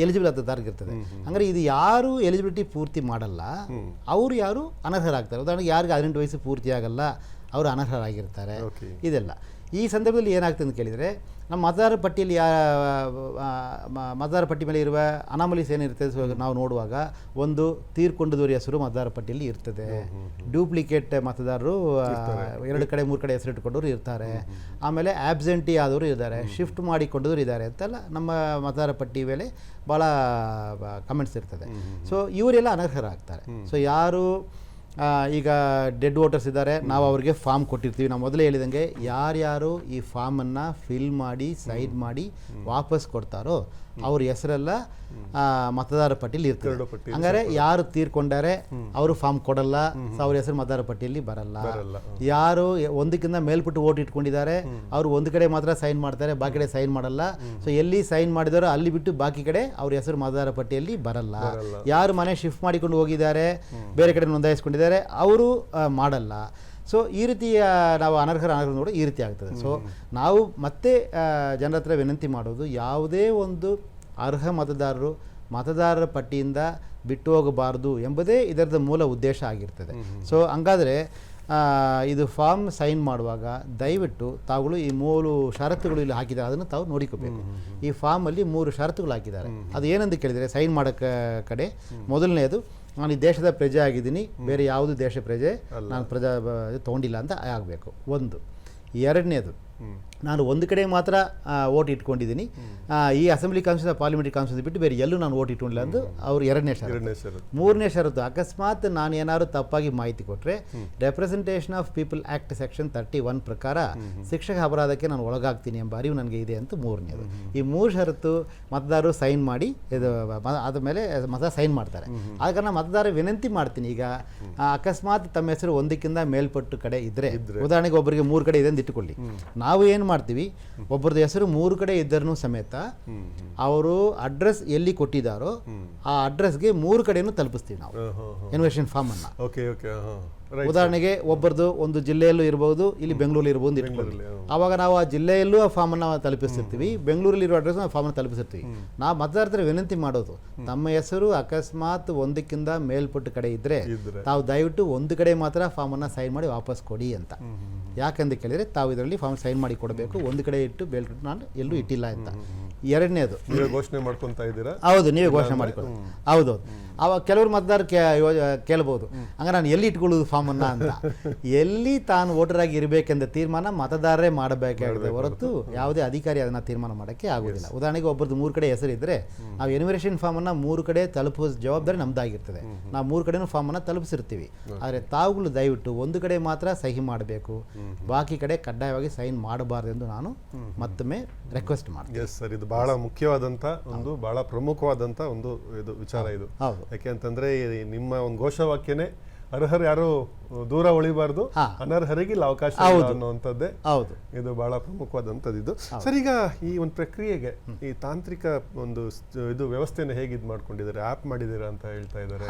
ಎಲಿಜಿಬಲ್ ಮತದಾರರಿಗಿರ್ತದೆ. ಅಂದರೆ ಇದು ಯಾರು ಎಲಿಜಿಬಿಲಿಟಿ ಪೂರ್ತಿ ಮಾಡಲ್ಲ ಅವರು ಯಾರು ಅನರ್ಹರಾಗ್ತಾರೆ. ಉದಾಹರಣೆಗೆ ಯಾರಿಗೆ 18 ವಯಸ್ಸು ಪೂರ್ತಿ ಆಗಲ್ಲ ಅವರು ಅನರ್ಹರಾಗಿರ್ತಾರೆ. ಇದೆಲ್ಲ ಈ ಸಂದರ್ಭದಲ್ಲಿ ಏನಾಗ್ತದೆ ಅಂತ ಕೇಳಿದರೆ, ನಮ್ಮ ಮತದಾರರ ಪಟ್ಟಿಯಲ್ಲಿ ಮತದಾರ ಪಟ್ಟಿ ಮೇಲೆ ಇರುವ ಅನಾಮಲೀಸ್ ಏನಿರ್ತದೆ ನಾವು ನೋಡುವಾಗ, ಒಂದು ತೀರ್ಕೊಂಡದವರ ಹೆಸರು ಮತದಾರ ಪಟ್ಟಿಯಲ್ಲಿ ಇರ್ತದೆ, ಡೂಪ್ಲಿಕೇಟ್ ಮತದಾರರು 2 ಕಡೆ 3 ಕಡೆ ಹೆಸರಿಟ್ಟುಕೊಂಡವರು ಇರ್ತಾರೆ, ಆಮೇಲೆ ಆಬ್ಸೆಂಟಿ ಆದವರು ಇದ್ದಾರೆ, ಶಿಫ್ಟ್ ಮಾಡಿಕೊಂಡವರು ಇದ್ದಾರೆ ಅಂತೆಲ್ಲ ನಮ್ಮ ಮತದಾರ ಪಟ್ಟಿ ಮೇಲೆ ಭಾಳ ಕಮೆಂಟ್ಸ್ ಇರ್ತದೆ. ಸೊ ಇವರೆಲ್ಲ ಅನರ್ಹರಾಗ್ತಾರೆ. ಸೊ ಯಾರು ಈಗ ಡೆಡ್ ವೋಟರ್ಸ್ ಇದ್ದಾರೆ, ನಾವು ಅವ್ರಿಗೆ ಫಾರ್ಮ್ ಕೊಟ್ಟಿರ್ತೀವಿ. ನಾವು ಮೊದಲೇ ಹೇಳಿದಂಗೆ ಯಾರ್ಯಾರು ಈ ಫಾರ್ಮನ್ನು ಫಿಲ್ ಮಾಡಿ ಸೈನ್ ಮಾಡಿ ವಾಪಸ್ ಕೊಡ್ತಾರೋ ಅವ್ರ ಹೆಸರೆಲ್ಲ ಮತದಾರ ಪಟ್ಟಿಯಲ್ಲಿ ಇರ್ತದೆ. ಹಂಗಾರೆ ಯಾರು ತೀರ್ಕೊಂಡಾರೆ ಅವರು ಫಾರ್ಮ್ ಕೊಡಲ್ಲ, ಅವ್ರ ಹೆಸರು ಮತದಾರ ಪಟ್ಟಿಯಲ್ಲಿ ಬರಲ್ಲ. ಯಾರು ಒಂದಕ್ಕಿಂತ ಮೇಲ್ಪಟ್ಟು ಓಟ್ ಇಟ್ಕೊಂಡಿದ್ದಾರೆ ಅವರು ಒಂದು ಕಡೆ ಮಾತ್ರ ಸೈನ್ ಮಾಡ್ತಾರೆ, ಬಾಕಿ ಕಡೆ ಸೈನ್ ಮಾಡಲ್ಲ. ಸೊ ಎಲ್ಲಿ ಸೈನ್ ಮಾಡಿದಾರೋ ಅಲ್ಲಿ ಬಿಟ್ಟು ಬಾಕಿ ಕಡೆ ಅವ್ರ ಹೆಸರು ಮತದಾರ ಪಟ್ಟಿಯಲ್ಲಿ ಬರಲ್ಲ. ಯಾರು ಮನೆ ಶಿಫ್ಟ್ ಮಾಡಿಕೊಂಡು ಹೋಗಿದ್ದಾರೆ, ಬೇರೆ ಕಡೆ ನೋಂದಾಯಿಸ್ಕೊಂಡಿದ್ದಾರೆ, ಅವರು ಮಾಡಲ್ಲ. ಸೊ ಈ ರೀತಿಯ ನಾವು ಅನರ್ಹರ ನೋಡಿ ಈ ರೀತಿ ಆಗ್ತದೆ. ಸೊ ನಾವು ಮತ್ತೆ ಜನರ ಹತ್ರ ವಿನಂತಿ ಮಾಡೋದು, ಯಾವುದೇ ಒಂದು ಅರ್ಹ ಮತದಾರರು ಮತದಾರರ ಪಟ್ಟಿಯಿಂದ ಬಿಟ್ಟು ಹೋಗಬಾರ್ದು ಎಂಬುದೇ ಇದರದ ಮೂಲ ಉದ್ದೇಶ ಆಗಿರ್ತದೆ. ಸೊ ಹಂಗಾದರೆ ಇದು ಫಾರ್ಮ್ ಸೈನ್ ಮಾಡುವಾಗ ದಯವಿಟ್ಟು ತಾವುಗಳು ಈ 3 ಷರತ್ತುಗಳು ಇಲ್ಲಿ ಹಾಕಿದ್ದಾರೆ, ಅದನ್ನು ತಾವು ನೋಡಿಕೋಬೇಕು. ಈ ಫಾರ್ಮಲ್ಲಿ 3 ಷರತ್ತುಗಳು ಹಾಕಿದ್ದಾರೆ. ಅದು ಏನಂತ ಕೇಳಿದರೆ, ಸೈನ್ ಮಾಡೋಕ್ಕೆ ಕಡೆ ಮೊದಲನೇದು, ನಾನು ಈ ದೇಶದ ಪ್ರಜೆ ಆಗಿದ್ದೀನಿ, ಬೇರೆ ಯಾವುದು ದೇಶ ಪ್ರಜೆ ನಾನು ತೊಗೊಂಡಿಲ್ಲ ಅಂತ ಆಗಬೇಕು ಒಂದು. ಎರಡನೇದು, ನಾನು ಒಂದು ಕಡೆ ಮಾತ್ರ ಓಟ್ ಇಟ್ಕೊಂಡಿದ್ದೀನಿ. ಈ ಅಸೆಂಬ್ಲಿ ಕಾನ್ಸ್ಟಿಟ್ಯೂನ್ಸಿ ಪಾರ್ಲಿಮೆಂಟ್ರಿ ಕಾನ್ಸ್ಟಿಟ್ಯೂನ್ಸಿ ಬಿಟ್ಟು ಬೇರೆ ಎಲ್ಲೂ ನಾನು ಓಟ್ ಇಟ್ಕೊಂಡಿಲ್ಲ ಅಂದು ಅವ್ರು ಎರಡನೇ ಷರತ್ತು. ಮೂರನೇ ಷರತ್ತು, ಅಕಸ್ಮಾತ್ ನಾನು ಏನಾದ್ರು ತಪ್ಪಾಗಿ ಮಾಹಿತಿ ಕೊಟ್ಟರೆ representation of people act section 31 ಪ್ರಕಾರ ಶಿಕ್ಷಕ ಅಪರಾಧಕ್ಕೆ ನಾನು ಒಳಗಾಗ್ತೀನಿ ಎಂಬ ಅರಿವು ನನಗೆ ಇದೆ ಅಂತ ಮೂರನೇದು. ಈ ಮೂರು ಷರತ್ತು ಮತದಾರರು ಸೈನ್ ಮಾಡಿ ಇದು ಆದಮೇಲೆ ಮತ ಸೈನ್ ಮಾಡ್ತಾರೆ. ಆದ ಕಾರಣ ಮತದಾರ ವಿನಂತಿ ಮಾಡ್ತೀನಿ, ಈಗ ಅಕಸ್ಮಾತ್ ತಮ್ಮ ಹೆಸರು ಒಂದಕ್ಕಿಂತ ಮೇಲ್ಪಟ್ಟು ಕಡೆ ಇದ್ದರೆ, ಉದಾಹರಣೆಗೆ ಒಬ್ಬರಿಗೆ 3 ಕಡೆ ಇದೆ ಅಂತ ಇಟ್ಟುಕೊಳ್ಳಿ, ನಾವು ಏನು ಮಾಡ್ತೀವಿ, ಒಬ್ಬರದ್ದು ಹೆಸರು 3 ಕಡೆ ಇದ್ದರೂ ಸಮೇತ ಅವರು ಅಡ್ರೆಸ್ ಎಲ್ಲಿ ಕೊಟ್ಟಿದ್ದಾರೋ ಆ ಅಡ್ರೆಸ್ಗೆ 3 ಕಡೆನೂ ತಲುಪಿಸ್ತೀವಿ ನಾವು ಇನ್ವಿಟೇಷನ್ ಫಾರ್ಮ್ ಅನ್ನ. ಉದಾಹರಣೆಗೆ ಒಬ್ಬರದು ಒಂದು ಜಿಲ್ಲೆಯಲ್ಲೂ ಇರಬಹುದು, ಇಲ್ಲಿ ಬೆಂಗಳೂರಲ್ಲಿ ಇರ್ಬೋದು ಇಟ್ಕೊಳ್ಳಿ. ಆವಾಗ ನಾವು ಆ ಜಿಲ್ಲೆಯಲ್ಲೂ ಆ ಫಾರ್ಮನ್ನು ತಲುಪಿಸ್ತಿರ್ತೀವಿ, ಬೆಂಗಳೂರಲ್ಲಿ ಇರೋ ಅಡ್ರೆಸ್ ಆ ಫಾರ್ಮನ್ನು ತಲುಪಿಸಿರ್ತೀವಿ. ನಾವು ಮತದಾರರ ವಿನಂತಿ ಮಾಡೋದು, ತಮ್ಮ ಹೆಸರು ಅಕಸ್ಮಾತ್ ಒಂದಕ್ಕಿಂತ ಮೇಲ್ಪಟ್ಟು ಕಡೆ ಇದ್ದರೆ ತಾವು ದಯವಿಟ್ಟು ಒಂದು ಕಡೆ ಮಾತ್ರ ಫಾರ್ಮನ್ನು ಸೈನ್ ಮಾಡಿ ವಾಪಸ್ ಕೊಡಿ ಅಂತ. ಯಾಕಂತ ಕೇಳಿದರೆ ತಾವು ಇದರಲ್ಲಿ ಫಾರ್ಮ್ ಸೈನ್ ಮಾಡಿ ಕೊಡಬೇಕು, ಒಂದು ಕಡೆ ಇಟ್ಟು ಬೇಲ್ಬಿಟ್ಟು ನಾನು ಎಲ್ಲೂ ಇಟ್ಟಿಲ್ಲ ಅಂತ. ಎರಡನೇದು, ಘೋಷಣೆ ಮಾಡ್ಕೊತಾ ಇದ್ದೀರಾ? ಹೌದು, ನೀವೇ ಘೋಷಣೆ ಮಾಡಿಕೊಳ್ಳಿ. ಹೌದೌದು. ಅವಾಗ ಕೆಲವರು ಮತದಾರ ಕೇಳ್ಬೋದು, ಹಂಗ ನಾನು ಎಲ್ಲಿ ಇಟ್ಕೊಳ್ಳೋದು ಫಾರ್ಮನ್ನು ಅಂತ. ಎಲ್ಲಿ ತಾನು ವೋಟರ್ ಆಗಿ ಇರಬೇಕೆಂದ ತೀರ್ಮಾನ ಮತದಾರರೇ ಮಾಡಬೇಕಾಗಿದೆ ಹೊರತು ಯಾವುದೇ ಅಧಿಕಾರಿ ಅದನ್ನು ತೀರ್ಮಾನ ಮಾಡೋಕ್ಕೆ ಆಗೋದಿಲ್ಲ. ಉದಾಹರಣೆಗೆ ಒಬ್ಬರದ್ದು 3 ಕಡೆ ಹೆಸರಿದ್ದರೆ ನಾವು ಎನ್ಯುಮರೇಷನ್ ಫಾರ್ಮನ್ನು 3 ಕಡೆ ತಲುಪುವ ಜವಾಬ್ದಾರಿ ನಮ್ಮದಾಗಿರ್ತದೆ. ನಾವು 3 ಕಡೆನೂ ಫಾರ್ಮನ್ನು ತಲುಪಿಸಿರ್ತೀವಿ. ಆದರೆ ತಾವುಗಳು ದಯವಿಟ್ಟು ಒಂದು ಕಡೆ ಮಾತ್ರ ಸಹಿ ಮಾಡಬೇಕು, ಬಾಕಿ ಕಡೆ ಕಡ್ಡಾಯವಾಗಿ ಸೈನ್ ಮಾಡಬಾರ್ದೆಂದು ನಾನು ಮತ್ತೊಮ್ಮೆ ರಿಕ್ವೆಸ್ಟ್ ಮಾಡ್ತೀನಿ. ಸರ್, ಇದು ಬಹಳ ಮುಖ್ಯವಾದಂಥ ಒಂದು ಬಹಳ ಪ್ರಮುಖವಾದಂಥ ಒಂದು ಇದು ವಿಚಾರ ಇದು. ಯಾಕೆ ಅಂತಂದ್ರೆ ನಿಮ್ಮ ಒಂದು ಘೋಷವಾಕ್ಯನೇ ಅರ್ಹರು ಯಾರು ದೂರ ಉಳಿಬಾರ್ದು, ಅನರ್ಹರಿಗೆ ಇಲ್ಲಿ ಅವಕಾಶ ಅನ್ನುವಂಥದ್ದೇ ಇದು ಬಹಳ ಪ್ರಮುಖವಾದಂಥದ್ದು. ಇದು ಸರ್, ಈಗ ಈ ಒಂದು ಪ್ರಕ್ರಿಯೆಗೆ ಈ ತಾಂತ್ರಿಕ ಒಂದು ಇದು ವ್ಯವಸ್ಥೆನ ಹೇಗೆ ಇದು ಮಾಡ್ಕೊಂಡಿದ್ದಾರೆ, ಆ್ಯಪ್ ಮಾಡಿದ್ದೀರಾ ಅಂತ ಹೇಳ್ತಾ ಇದ್ದಾರೆ,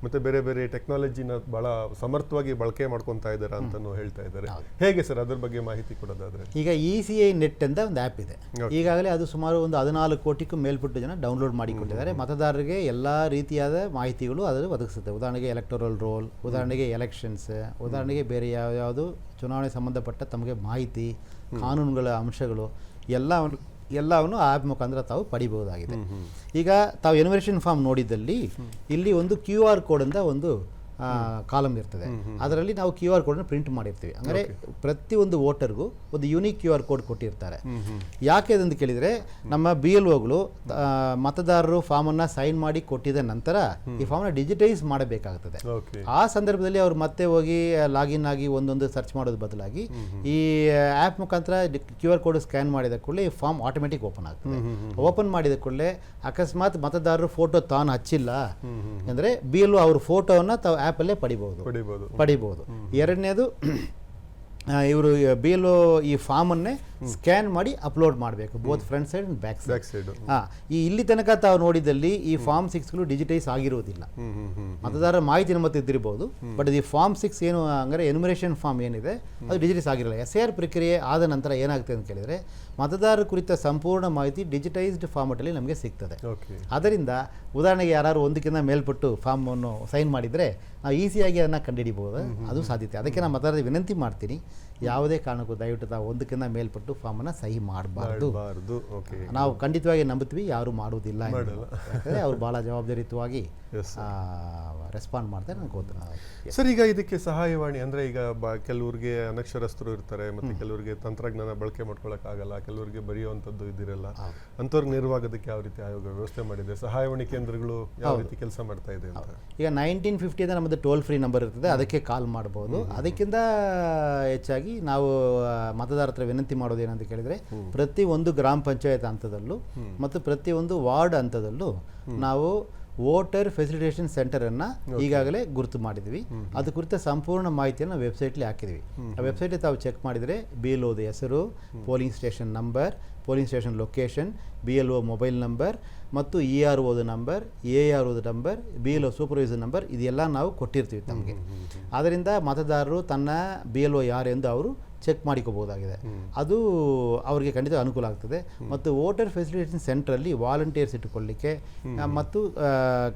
ಮತ್ತೆ ಬೇರೆ ಬೇರೆ ಟೆಕ್ನಾಲಜಿನ ಬಹಳ ಸಮರ್ಥವಾಗಿ ಬಳಕೆ ಮಾಡ್ಕೊತಾ ಇದ್ದಾರೆ ಅಂತಲೂ ಹೇಳ್ತಾ ಇದ್ದಾರೆ. ಹೇಗೆ ಸರ್ ಅದ್ರ ಬಗ್ಗೆ ಮಾಹಿತಿ ಕೊಡೋದಾದ್ರೆ? ಈಗ ECI ನೆಟ್ ಅಂತ ಒಂದು ಆ್ಯಪ್ ಇದೆ. ಈಗಾಗಲೇ ಅದು ಸುಮಾರು ಒಂದು 14 ಕೋಟಿಗೂ ಮೇಲ್ಪಟ್ಟು ಜನ ಡೌನ್ಲೋಡ್ ಮಾಡಿಕೊಂಡಿದ್ದಾರೆ. ಮತದಾರರಿಗೆ ಎಲ್ಲ ರೀತಿಯಾದ ಮಾಹಿತಿಗಳು ಅದರಲ್ಲಿ ಒದಗಿಸುತ್ತೆ. ಉದಾಹರಣೆಗೆ ಎಲೆಕ್ಟೋರಲ್ ರೋಲ್, ಉದಾಹರಣೆಗೆ ಎಲೆಕ್ಷನ್ಸ್, ಉದಾಹರಣೆಗೆ ಬೇರೆ ಯಾವ್ಯಾವುದು ಚುನಾವಣೆ ಸಂಬಂಧಪಟ್ಟ ತಮಗೆ ಮಾಹಿತಿ, ಕಾನೂನುಗಳ ಅಂಶಗಳು ಎಲ್ಲವನ್ನು ಆ್ಯಪ್ ಮುಖಾಂತರ ತಾವು ಪಡಿಬಹುದಾಗಿದೆ. ಈಗ ತಾವು ಎನ್ಯುಮರೇಷನ್ ಫಾರ್ಮ್ ನೋಡಿದ್ದಲ್ಲಿ ಇಲ್ಲಿ ಒಂದು QR ಕೋಡ್ ಅಂತ ಒಂದು ಕಾಲಮ್ ಇರ್ತದೆ. ಅದರಲ್ಲಿ ನಾವು QR ಕೋಡನ್ನು ಪ್ರಿಂಟ್ ಮಾಡಿರ್ತೀವಿ. ಅಂದರೆ ಪ್ರತಿಯೊಂದು ವೋಟರ್ಗೂ ಒಂದು ಯೂನಿಕ್ QR ಕೋಡ್ ಕೊಟ್ಟಿರ್ತಾರೆ. ಯಾಕೆ ಅದಂತ ಕೇಳಿದರೆ, ನಮ್ಮ BLOಗಳು ಮತದಾರರು ಫಾರ್ಮನ್ನು ಸೈನ್ ಮಾಡಿ ಕೊಟ್ಟಿದ ನಂತರ ಈ ಫಾರ್ಮನ್ನು ಡಿಜಿಟೈಸ್ ಮಾಡಬೇಕಾಗ್ತದೆ. ಆ ಸಂದರ್ಭದಲ್ಲಿ ಅವರು ಮತ್ತೆ ಹೋಗಿ ಲಾಗಿನ್ ಆಗಿ ಒಂದೊಂದು ಸರ್ಚ್ ಮಾಡೋದು ಬದಲಾಗಿ ಈ ಆ್ಯಪ್ ಮುಖಾಂತರ QR ಕೋಡ್ ಸ್ಕ್ಯಾನ್ ಮಾಡಿದ ಕೂಡಲೇ ಈ ಫಾರ್ಮ್ ಆಟೋಮೆಟಿಕ್ ಓಪನ್ ಆಗ್ತದೆ. ಓಪನ್ ಮಾಡಿದ ಕೂಡಲೇ ಅಕಸ್ಮಾತ್ ಮತದಾರರು ಫೋಟೋ ತಾನು ಹಚ್ಚಿಲ್ಲ ಅಂದರೆ BLO ಅವ್ರ ಫೋಟೋವನ್ನು ತಾವು ಆ್ಯಪಲ್ಲೇ ಪಡಿಬೋದು. ಎರಡನೇದು, ಇವರು BLO ಈ ಫಾರ್ಮನ್ನೇ ಸ್ಕ್ಯಾನ್ ಮಾಡಿ ಅಪ್ಲೋಡ್ ಮಾಡಬೇಕು, both front side and back side. ಈ ಇಲ್ಲಿ ತನಕ ತಾವು ನೋಡಿದಲ್ಲಿ ಈ ಫಾರ್ಮ್ 6ಗಳು ಡಿಜಿಟೈಸ್ ಆಗಿರುವುದಿಲ್ಲ. ಮತದಾರರ ಮಾಹಿತಿ ನಮ್ಮ ಇದ್ದಿರಬಹುದು, ಬಟ್ ಈ ಫಾರ್ಮ್ 6 ಏನು ಅಂದರೆ ಎನ್ಯುಮರೇಷನ್ ಫಾರ್ಮ್ ಏನಿದೆ ಅದು ಡಿಜಿಟೈಸ್ ಆಗಿರಲ್ಲ. SIR ಪ್ರಕ್ರಿಯೆ ಆದ ನಂತರ ಏನಾಗ್ತದೆ ಅಂತ ಕೇಳಿದರೆ ಮತದಾರರ ಕುರಿತ ಸಂಪೂರ್ಣ ಮಾಹಿತಿ ಡಿಜಿಟೈಸ್ಡ್ ಫಾರ್ಮೆಟಲ್ಲಿ ನಮಗೆ ಸಿಗ್ತದೆ. ಅದರಿಂದ ಉದಾಹರಣೆಗೆ ಯಾರು ಒಂದಕ್ಕಿಂತ ಮೇಲ್ಪಟ್ಟು ಫಾರ್ಮನ್ನು ಸೈನ್ ಮಾಡಿದರೆ ನಾವು ಈಸಿಯಾಗಿ ಅದನ್ನು ಕಂಡುಹಿಡಿಬಹುದು, ಅದು ಸಾಧ್ಯತೆ. ಅದಕ್ಕೆ ನಾನು ಮತದಾರರಿಗೆ ವಿನಂತಿ ಮಾಡ್ತೀನಿ, ಯಾವುದೇ ಕಾರಣಕ್ಕೂ ದಯವಿಟ್ಟು ತಾವು ಒಂದಕ್ಕಿಂತ ಮೇಲ್ಪಟ್ಟು ಫಾರ್ಮನ್ನು ಸಹಿ ಮಾಡಬಾರ್ದು. ನಾವು ಖಂಡಿತವಾಗಿ ನಂಬುತ್ತೀವಿ, ಯಾರು ಮಾಡುವುದಿಲ್ಲ. ಯಾಕಂದರೆ ಅವರು ಭಾಳ ಜವಾಬ್ದಾರಿಯುತವಾಗಿ ರೆಸ್ಪಾಂಡ್ ಮಾಡ್ತಾರೆ ಅನ್ಕೋತೀನಿ. ಸರ್, ಈಗ ಇದಕ್ಕೆ ಸಹಾಯವಾಣಿ ಅಂದರೆ ಈಗ ಕೆಲವ್ರಿಗೆ ಅನಕ್ಷರಸ್ಥರು ಇರ್ತಾರೆ, ಮತ್ತು ಕೆಲವರಿಗೆ ತಂತ್ರಜ್ಞಾನ ಬಳಕೆ ಮಾಡ್ಕೊಳಕ್ಕಾಗಲ್ಲ, ಕೆಲವರಿಗೆ ಬರೆಯುವಂಥದ್ದು ಇದಿರಲ್ಲ, ಅಂಥವ್ರಿಗೆ ನೆರವಾಗೋದಕ್ಕೆ ಯಾವ ರೀತಿ ಆಯೋಗ ವ್ಯವಸ್ಥೆ ಮಾಡಿದೆ? ಸಹಾಯವಾಣಿ ಕೇಂದ್ರಗಳು ಯಾವ ರೀತಿ ಕೆಲಸ ಮಾಡ್ತಾ ಇದೆ ಅಂತ? ಈಗ 1950 ನಮ್ಮದು ಟೋಲ್ ಫ್ರೀ ನಂಬರ್ ಇರ್ತದೆ, ಅದಕ್ಕೆ ಕಾಲ್ ಮಾಡ್ಬೋದು. ಅದಕ್ಕಿಂತ ಹೆಚ್ಚಾಗಿ ನಾವು ಮತದಾರರ ಹತ್ರ ವಿನಂತಿ ಮಾಡೋದು ಏನಂತ ಕೇಳಿದರೆ, ಪ್ರತಿ ಒಂದು ಗ್ರಾಮ ಪಂಚಾಯತ್ ಹಂತದಲ್ಲೂ ಮತ್ತು ಪ್ರತಿಯೊಂದು ವಾರ್ಡ್ ಹಂತದಲ್ಲೂ ನಾವು ವೋಟರ್ ಫೆಸಿಲಿಟೇಷನ್ ಸೆಂಟರನ್ನು ಈಗಾಗಲೇ ಗುರುತು ಮಾಡಿದ್ವಿ. ಅದು ಕುರಿತ ಸಂಪೂರ್ಣ ಮಾಹಿತಿಯನ್ನು ವೆಬ್ಸೈಟ್ಲಿ ಹಾಕಿದ್ವಿ. ಆ ವೆಬ್ಸೈಟಲ್ಲಿ ತಾವು ಚೆಕ್ ಮಾಡಿದರೆ BLOದ ಹೆಸರು, polling station number, polling station location, BLO mobile number ಮತ್ತು EROದ ನಂಬರ್, AROದ ನಂಬರ್, BLO ಸೂಪರ್ವೈಸರ್ ನಂಬರ್, ಇದೆಲ್ಲ ನಾವು ಕೊಟ್ಟಿರ್ತೀವಿ ತಮಗೆ. ಆದ್ದರಿಂದ ಮತದಾರರು ತನ್ನ BLO ಯಾರೆಂದು ಅವರು ಚೆಕ್ ಮಾಡಿಕೋಬಹುದಾಗಿದೆ. ಅದು ಅವರಿಗೆ ಖಂಡಿತ ಅನುಕೂಲ ಆಗ್ತದೆ. ಮತ್ತು ವೋಟರ್ ಫೆಸಿಲಿಟೇಷನ್ ಸೆಂಟ್ರಲ್ಲಿ ವಾಲಂಟಿಯರ್ಸ್ ಇಟ್ಟುಕೊಳ್ಳಿಕ್ಕೆ ಮತ್ತು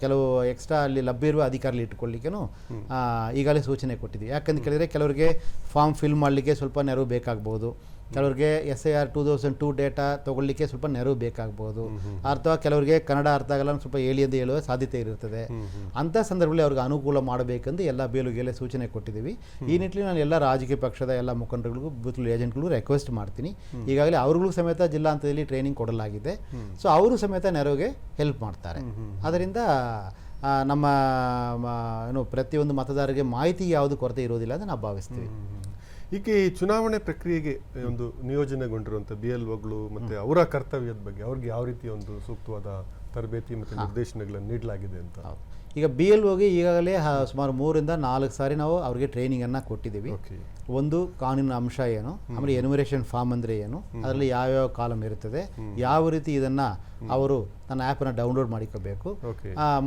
ಕೆಲವು ಎಕ್ಸ್ಟ್ರಾ ಅಲ್ಲಿ ಲಭ್ಯ ಇರುವ ಅಧಿಕಾರಿಗಳು ಇಟ್ಟುಕೊಳ್ಳಿಕ್ಕೂ ಈಗಾಗಲೇ ಸೂಚನೆ ಕೊಟ್ಟಿದ್ವಿ. ಯಾಕಂತ ಕೇಳಿದರೆ ಕೆಲವರಿಗೆ ಫಾರ್ಮ್ ಫಿಲ್ ಮಾಡಲಿಕ್ಕೆ ಸ್ವಲ್ಪ ನೆರವು ಬೇಕಾಗ್ಬೋದು, ಕೆಲವ್ರಿಗೆ SIR 2002 ಡೇಟಾ ತೊಗೊಳ್ಳಿಕ್ಕೆ ಸ್ವಲ್ಪ ನೆರವು ಬೇಕಾಗ್ಬೋದು, ಅಥವಾ ಕೆಲವರಿಗೆ ಕನ್ನಡ ಅರ್ಥ ಆಗಲ್ಲ ಸ್ವಲ್ಪ ಹೇಳಿ ಅಂತ ಹೇಳುವ ಸಾಧ್ಯತೆ ಇರುತ್ತದೆ. ಅಂಥ ಸಂದರ್ಭದಲ್ಲಿ ಅವ್ರಿಗೆ ಅನುಕೂಲ ಮಾಡಬೇಕೆಂದು ಎಲ್ಲ ಬೇಲುಗೆಲ್ಲ ಸೂಚನೆ ಕೊಟ್ಟಿದ್ದೀವಿ. ಈ ನಿಟ್ಟಿನಲ್ಲಿ ನಾನು ಎಲ್ಲ ರಾಜಕೀಯ ಪಕ್ಷದ ಎಲ್ಲ ಮುಖಂಡರಿಗೂ ಬೂತ್ ಏಜೆಂಟ್ಗಳಿಗೂ ರಿಕ್ವೆಸ್ಟ್ ಮಾಡ್ತೀನಿ. ಈಗಾಗಲೇ ಅವ್ರಿಗೂ ಸಮೇತ ಜಿಲ್ಲಾ ಹಂತದಲ್ಲಿ ಟ್ರೈನಿಂಗ್ ಕೊಡಲಾಗಿದೆ. ಸೊ ಅವರು ಸಮೇತ ನೆರವಿಗೆ ಹೆಲ್ಪ್ ಮಾಡ್ತಾರೆ. ಅದರಿಂದ ನಮ್ಮ ಏನು ಪ್ರತಿಯೊಂದು ಮತದಾರರಿಗೆ ಮಾಹಿತಿ ಯಾವುದು ಕೊರತೆ ಇರೋದಿಲ್ಲ ಅಂತ ನಾವು ಭಾವಿಸ್ತೀವಿ. ಈಗ ಈ ಚುನಾವಣೆ ಪ್ರಕ್ರಿಯೆಗೆ ಒಂದು ನಿಯೋಜನೆಗೊಂಡಿರುವಂಥ BLOಗಳು ಮತ್ತು ಅವರ ಕರ್ತವ್ಯದ ಬಗ್ಗೆ ಅವ್ರಿಗೆ ಯಾವ ರೀತಿ ಒಂದು ಸೂಕ್ತವಾದ ತರಬೇತಿ ಮತ್ತು ನಿರ್ದೇಶನಗಳನ್ನು ನೀಡಲಾಗಿದೆ ಅಂತ? ಈಗ BLOಗೆ ಈಗಾಗಲೇ ಸುಮಾರು 3 ರಿಂದ 4 ಸಾರಿ ನಾವು ಅವ್ರಿಗೆ ಟ್ರೈನಿಂಗನ್ನು ಕೊಟ್ಟಿದ್ದೀವಿ. ಒಂದು ಕಾನೂನಿನ ಅಂಶ ಏನು, ಆಮೇಲೆ ಎನ್ಯುಮರೇಷನ್ ಫಾರ್ಮ್ ಅಂದರೆ ಏನು, ಅದರಲ್ಲಿ ಯಾವ್ಯಾವ ಕಾಲಮ್ ಇರುತ್ತದೆ, ಯಾವ ರೀತಿ ಇದನ್ನು ಅವರು ತನ್ನ ಆ್ಯಪನ್ನು ಡೌನ್ಲೋಡ್ ಮಾಡಿಕೋಬೇಕು,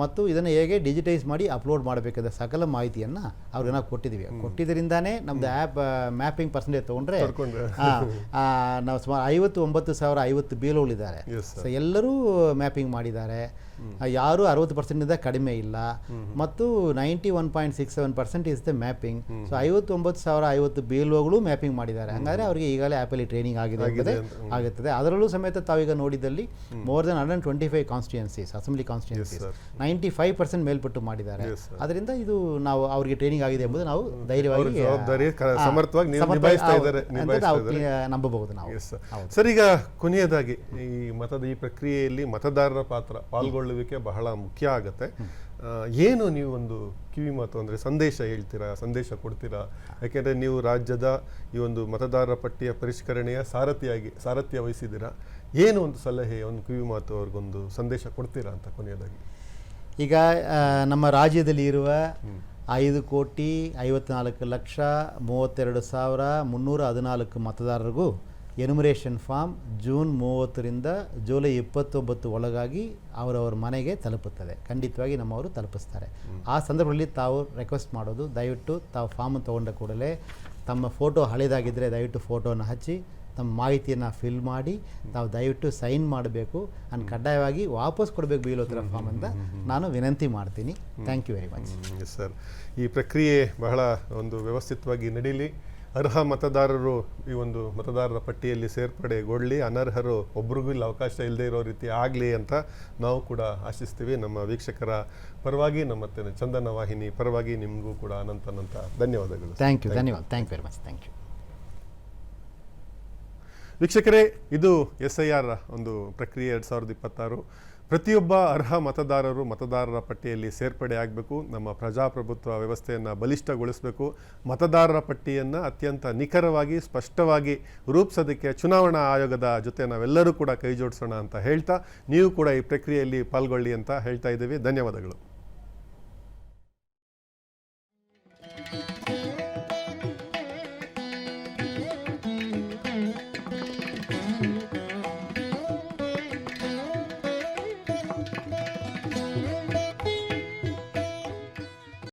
ಮತ್ತು ಇದನ್ನು ಹೇಗೆ ಡಿಜಿಟೈಸ್ ಮಾಡಿ ಅಪ್ಲೋಡ್ ಮಾಡಬೇಕಾದ ಸಕಲ ಮಾಹಿತಿಯನ್ನು ಅವ್ರಿಗೆ ನಾವು ಕೊಟ್ಟಿದ್ದೀವಿ. ಕೊಟ್ಟಿದ್ದರಿಂದಾನೇ ನಮ್ಮದು ಆ್ಯಪ್ ಮ್ಯಾಪಿಂಗ್ ಪರ್ಸೆಂಟೇಜ್ ತೊಗೊಂಡ್ರೆ ನಾವು ಸುಮಾರು 59,050 BLOಗಳಿದ್ದಾರೆ. ಸೊ ಎಲ್ಲರೂ ಮ್ಯಾಪಿಂಗ್ ಮಾಡಿದ್ದಾರೆ. ಯಾರು 60%ನಿಂದ ಕಡಿಮೆ ಇಲ್ಲ, ಮತ್ತು 91.67% ಇಸ್ ದ ಮ್ಯಾಪಿಂಗ್. ಸೊ 59,050 BLOಗಳು ಮ್ಯಾಪಿಂಗ್ ಮಾಡಿದ್ದಾರೆ. ಹಂಗಾದ್ರೆ ಅವರಿಗೆ ಈಗಾಗಲೇ ಆ್ಯಪಲ್ಲಿ ಟ್ರೈನಿಂಗ್ ಆಗುತ್ತದೆ. ಅದರಲ್ಲೂ ಸಮೇತ ತಾವೀಗ ನೋಡಿದಲ್ಲಿ more than 125 constituencies, assembly constituencies 95% ಮೇಲ್ಪಟ್ಟು ಮಾಡಿದ್ದಾರೆ. ಅದರಿಂದ ಇದು ನಾವು ಅವರಿಗೆ ಟ್ರೈನಿಂಗ್ ಆಗಿದೆ ಎಂಬುದು ನಾವು ಧೈರ್ಯವಾಗಿ ನಂಬಬಹುದು ನಾವು. ಸರ್, ಈಗ ಕೊನೆಯದಾಗಿ ಈ ಪ್ರಕ್ರಿಯೆಯಲ್ಲಿ ಮತದಾರರ ಪಾತ್ರ ಪಾಲ್ಗೊಳ್ಳುವಿಕೆ ಬಹಳ ಮುಖ್ಯ ಆಗತ್ತೆ. ಏನು ನೀವು ಒಂದು ಕಿವಿ ಮಾತು ಅಂದರೆ ಸಂದೇಶ ಹೇಳ್ತೀರಾ, ಸಂದೇಶ ಕೊಡ್ತೀರಾ? ಯಾಕೆಂದರೆ ನೀವು ರಾಜ್ಯದ ಈ ಒಂದು ಮತದಾರರ ಪಟ್ಟಿಯ ಪರಿಷ್ಕರಣೆಯ ಸಾರಥ್ಯ ವಹಿಸಿದ್ದೀರಾ. ಏನು ಒಂದು ಸಲಹೆ, ಒಂದು ಕಿವಿ ಮಾತು ಅವ್ರಿಗೊಂದು ಸಂದೇಶ ಕೊಡ್ತೀರಾ ಅಂತ ಕೊನೆಯದಾಗಿ? ಈಗ ನಮ್ಮ ರಾಜ್ಯದಲ್ಲಿ ಇರುವ 5,54,32,314 ಮತದಾರರಿಗೂ ಎನ್ಯುಮರೇಷನ್ ಫಾರ್ಮ್ ಜೂನ್ 30ರಿಂದ ಜುಲೈ 29 ಒಳಗಾಗಿ ಅವರವರ ಮನೆಗೆ ತಲುಪುತ್ತದೆ. ಖಂಡಿತವಾಗಿ ನಮ್ಮವರು ತಲುಪಿಸ್ತಾರೆ. ಆ ಸಂದರ್ಭದಲ್ಲಿ ತಾವು ರಿಕ್ವೆಸ್ಟ್ ಮಾಡೋದು, ದಯವಿಟ್ಟು ತಾವು ಫಾರ್ಮ್ ತೊಗೊಂಡ ಕೂಡಲೇ ತಮ್ಮ ಫೋಟೋ ಹಳೇದಾಗಿದ್ದರೆ ದಯವಿಟ್ಟು ಫೋಟೋನ ಹಚ್ಚಿ ತಮ್ಮ ಮಾಹಿತಿಯನ್ನು ಫಿಲ್ ಮಾಡಿ ತಾವು ದಯವಿಟ್ಟು ಸೈನ್ ಮಾಡಬೇಕು. ಅಂಡ್ ಕಡ್ಡಾಯವಾಗಿ ವಾಪಸ್ ಕೊಡಬೇಕು BLO ಫಾರ್ಮ್ ಅಂತ ನಾನು ವಿನಂತಿ ಮಾಡ್ತೀನಿ. Thank you very much. Sir, ಈ ಪ್ರಕ್ರಿಯೆ ಬಹಳ ಒಂದು ವ್ಯವಸ್ಥಿತವಾಗಿ ನಡೀಲಿ. ಅರ್ಹ ಮತದಾರರು ಈ ಒಂದು ಮತದಾರರ ಪಟ್ಟಿಯಲ್ಲಿ ಸೇರ್ಪಡೆಗೊಳ್ಳಿ, ಅನರ್ಹರು ಒಬ್ರಿಗೂ ಇಲ್ಲಿ ಅವಕಾಶ ಇಲ್ಲದೆ ಇರೋ ರೀತಿ ಆಗಲಿ ಅಂತ ನಾವು ಕೂಡ ಆಶಿಸ್ತೀವಿ. ನಮ್ಮ ವೀಕ್ಷಕರ ಪರವಾಗಿ, ನಮ್ಮ ಚಂದನ ವಾಹಿನಿ ಪರವಾಗಿ ನಿಮಗೂ ಕೂಡ ಅನಂತ ಧನ್ಯವಾದಗಳು. Thank you very much. Thank you. ವೀಕ್ಷಕರೇ, ಇದು SIR ಒಂದು ಪ್ರಕ್ರಿಯೆ 2026. ಪ್ರತಿಯೊಬ್ಬ ಅರ್ಹ ಮತದಾರರು ಮತದಾರರ ಪಟ್ಟಿಯಲ್ಲಿ ಸೇರ್ಪಡೆ ಆಗಬೇಕು. ನಮ್ಮ ಪ್ರಜಾಪ್ರಭುತ್ವ ವ್ಯವಸ್ಥೆಯನ್ನು ಬಲಿಷ್ಠಗೊಳಿಸಬೇಕು. ಮತದಾರರ ಪಟ್ಟಿಯನ್ನು ಅತ್ಯಂತ ನಿಖರವಾಗಿ, ಸ್ಪಷ್ಟವಾಗಿ ರೂಪಿಸೋದಕ್ಕೆ ಚುನಾವಣಾ ಆಯೋಗದ ಜೊತೆ ನಾವೆಲ್ಲರೂ ಕೂಡ ಕೈ ಜೋಡಿಸೋಣ ಅಂತ ಹೇಳ್ತಾ, ನೀವು ಕೂಡ ಈ ಪ್ರಕ್ರಿಯೆಯಲ್ಲಿ ಪಾಲ್ಗೊಳ್ಳಿ ಅಂತ ಹೇಳ್ತಾ ಇದ್ದೀವಿ. ಧನ್ಯವಾದಗಳು.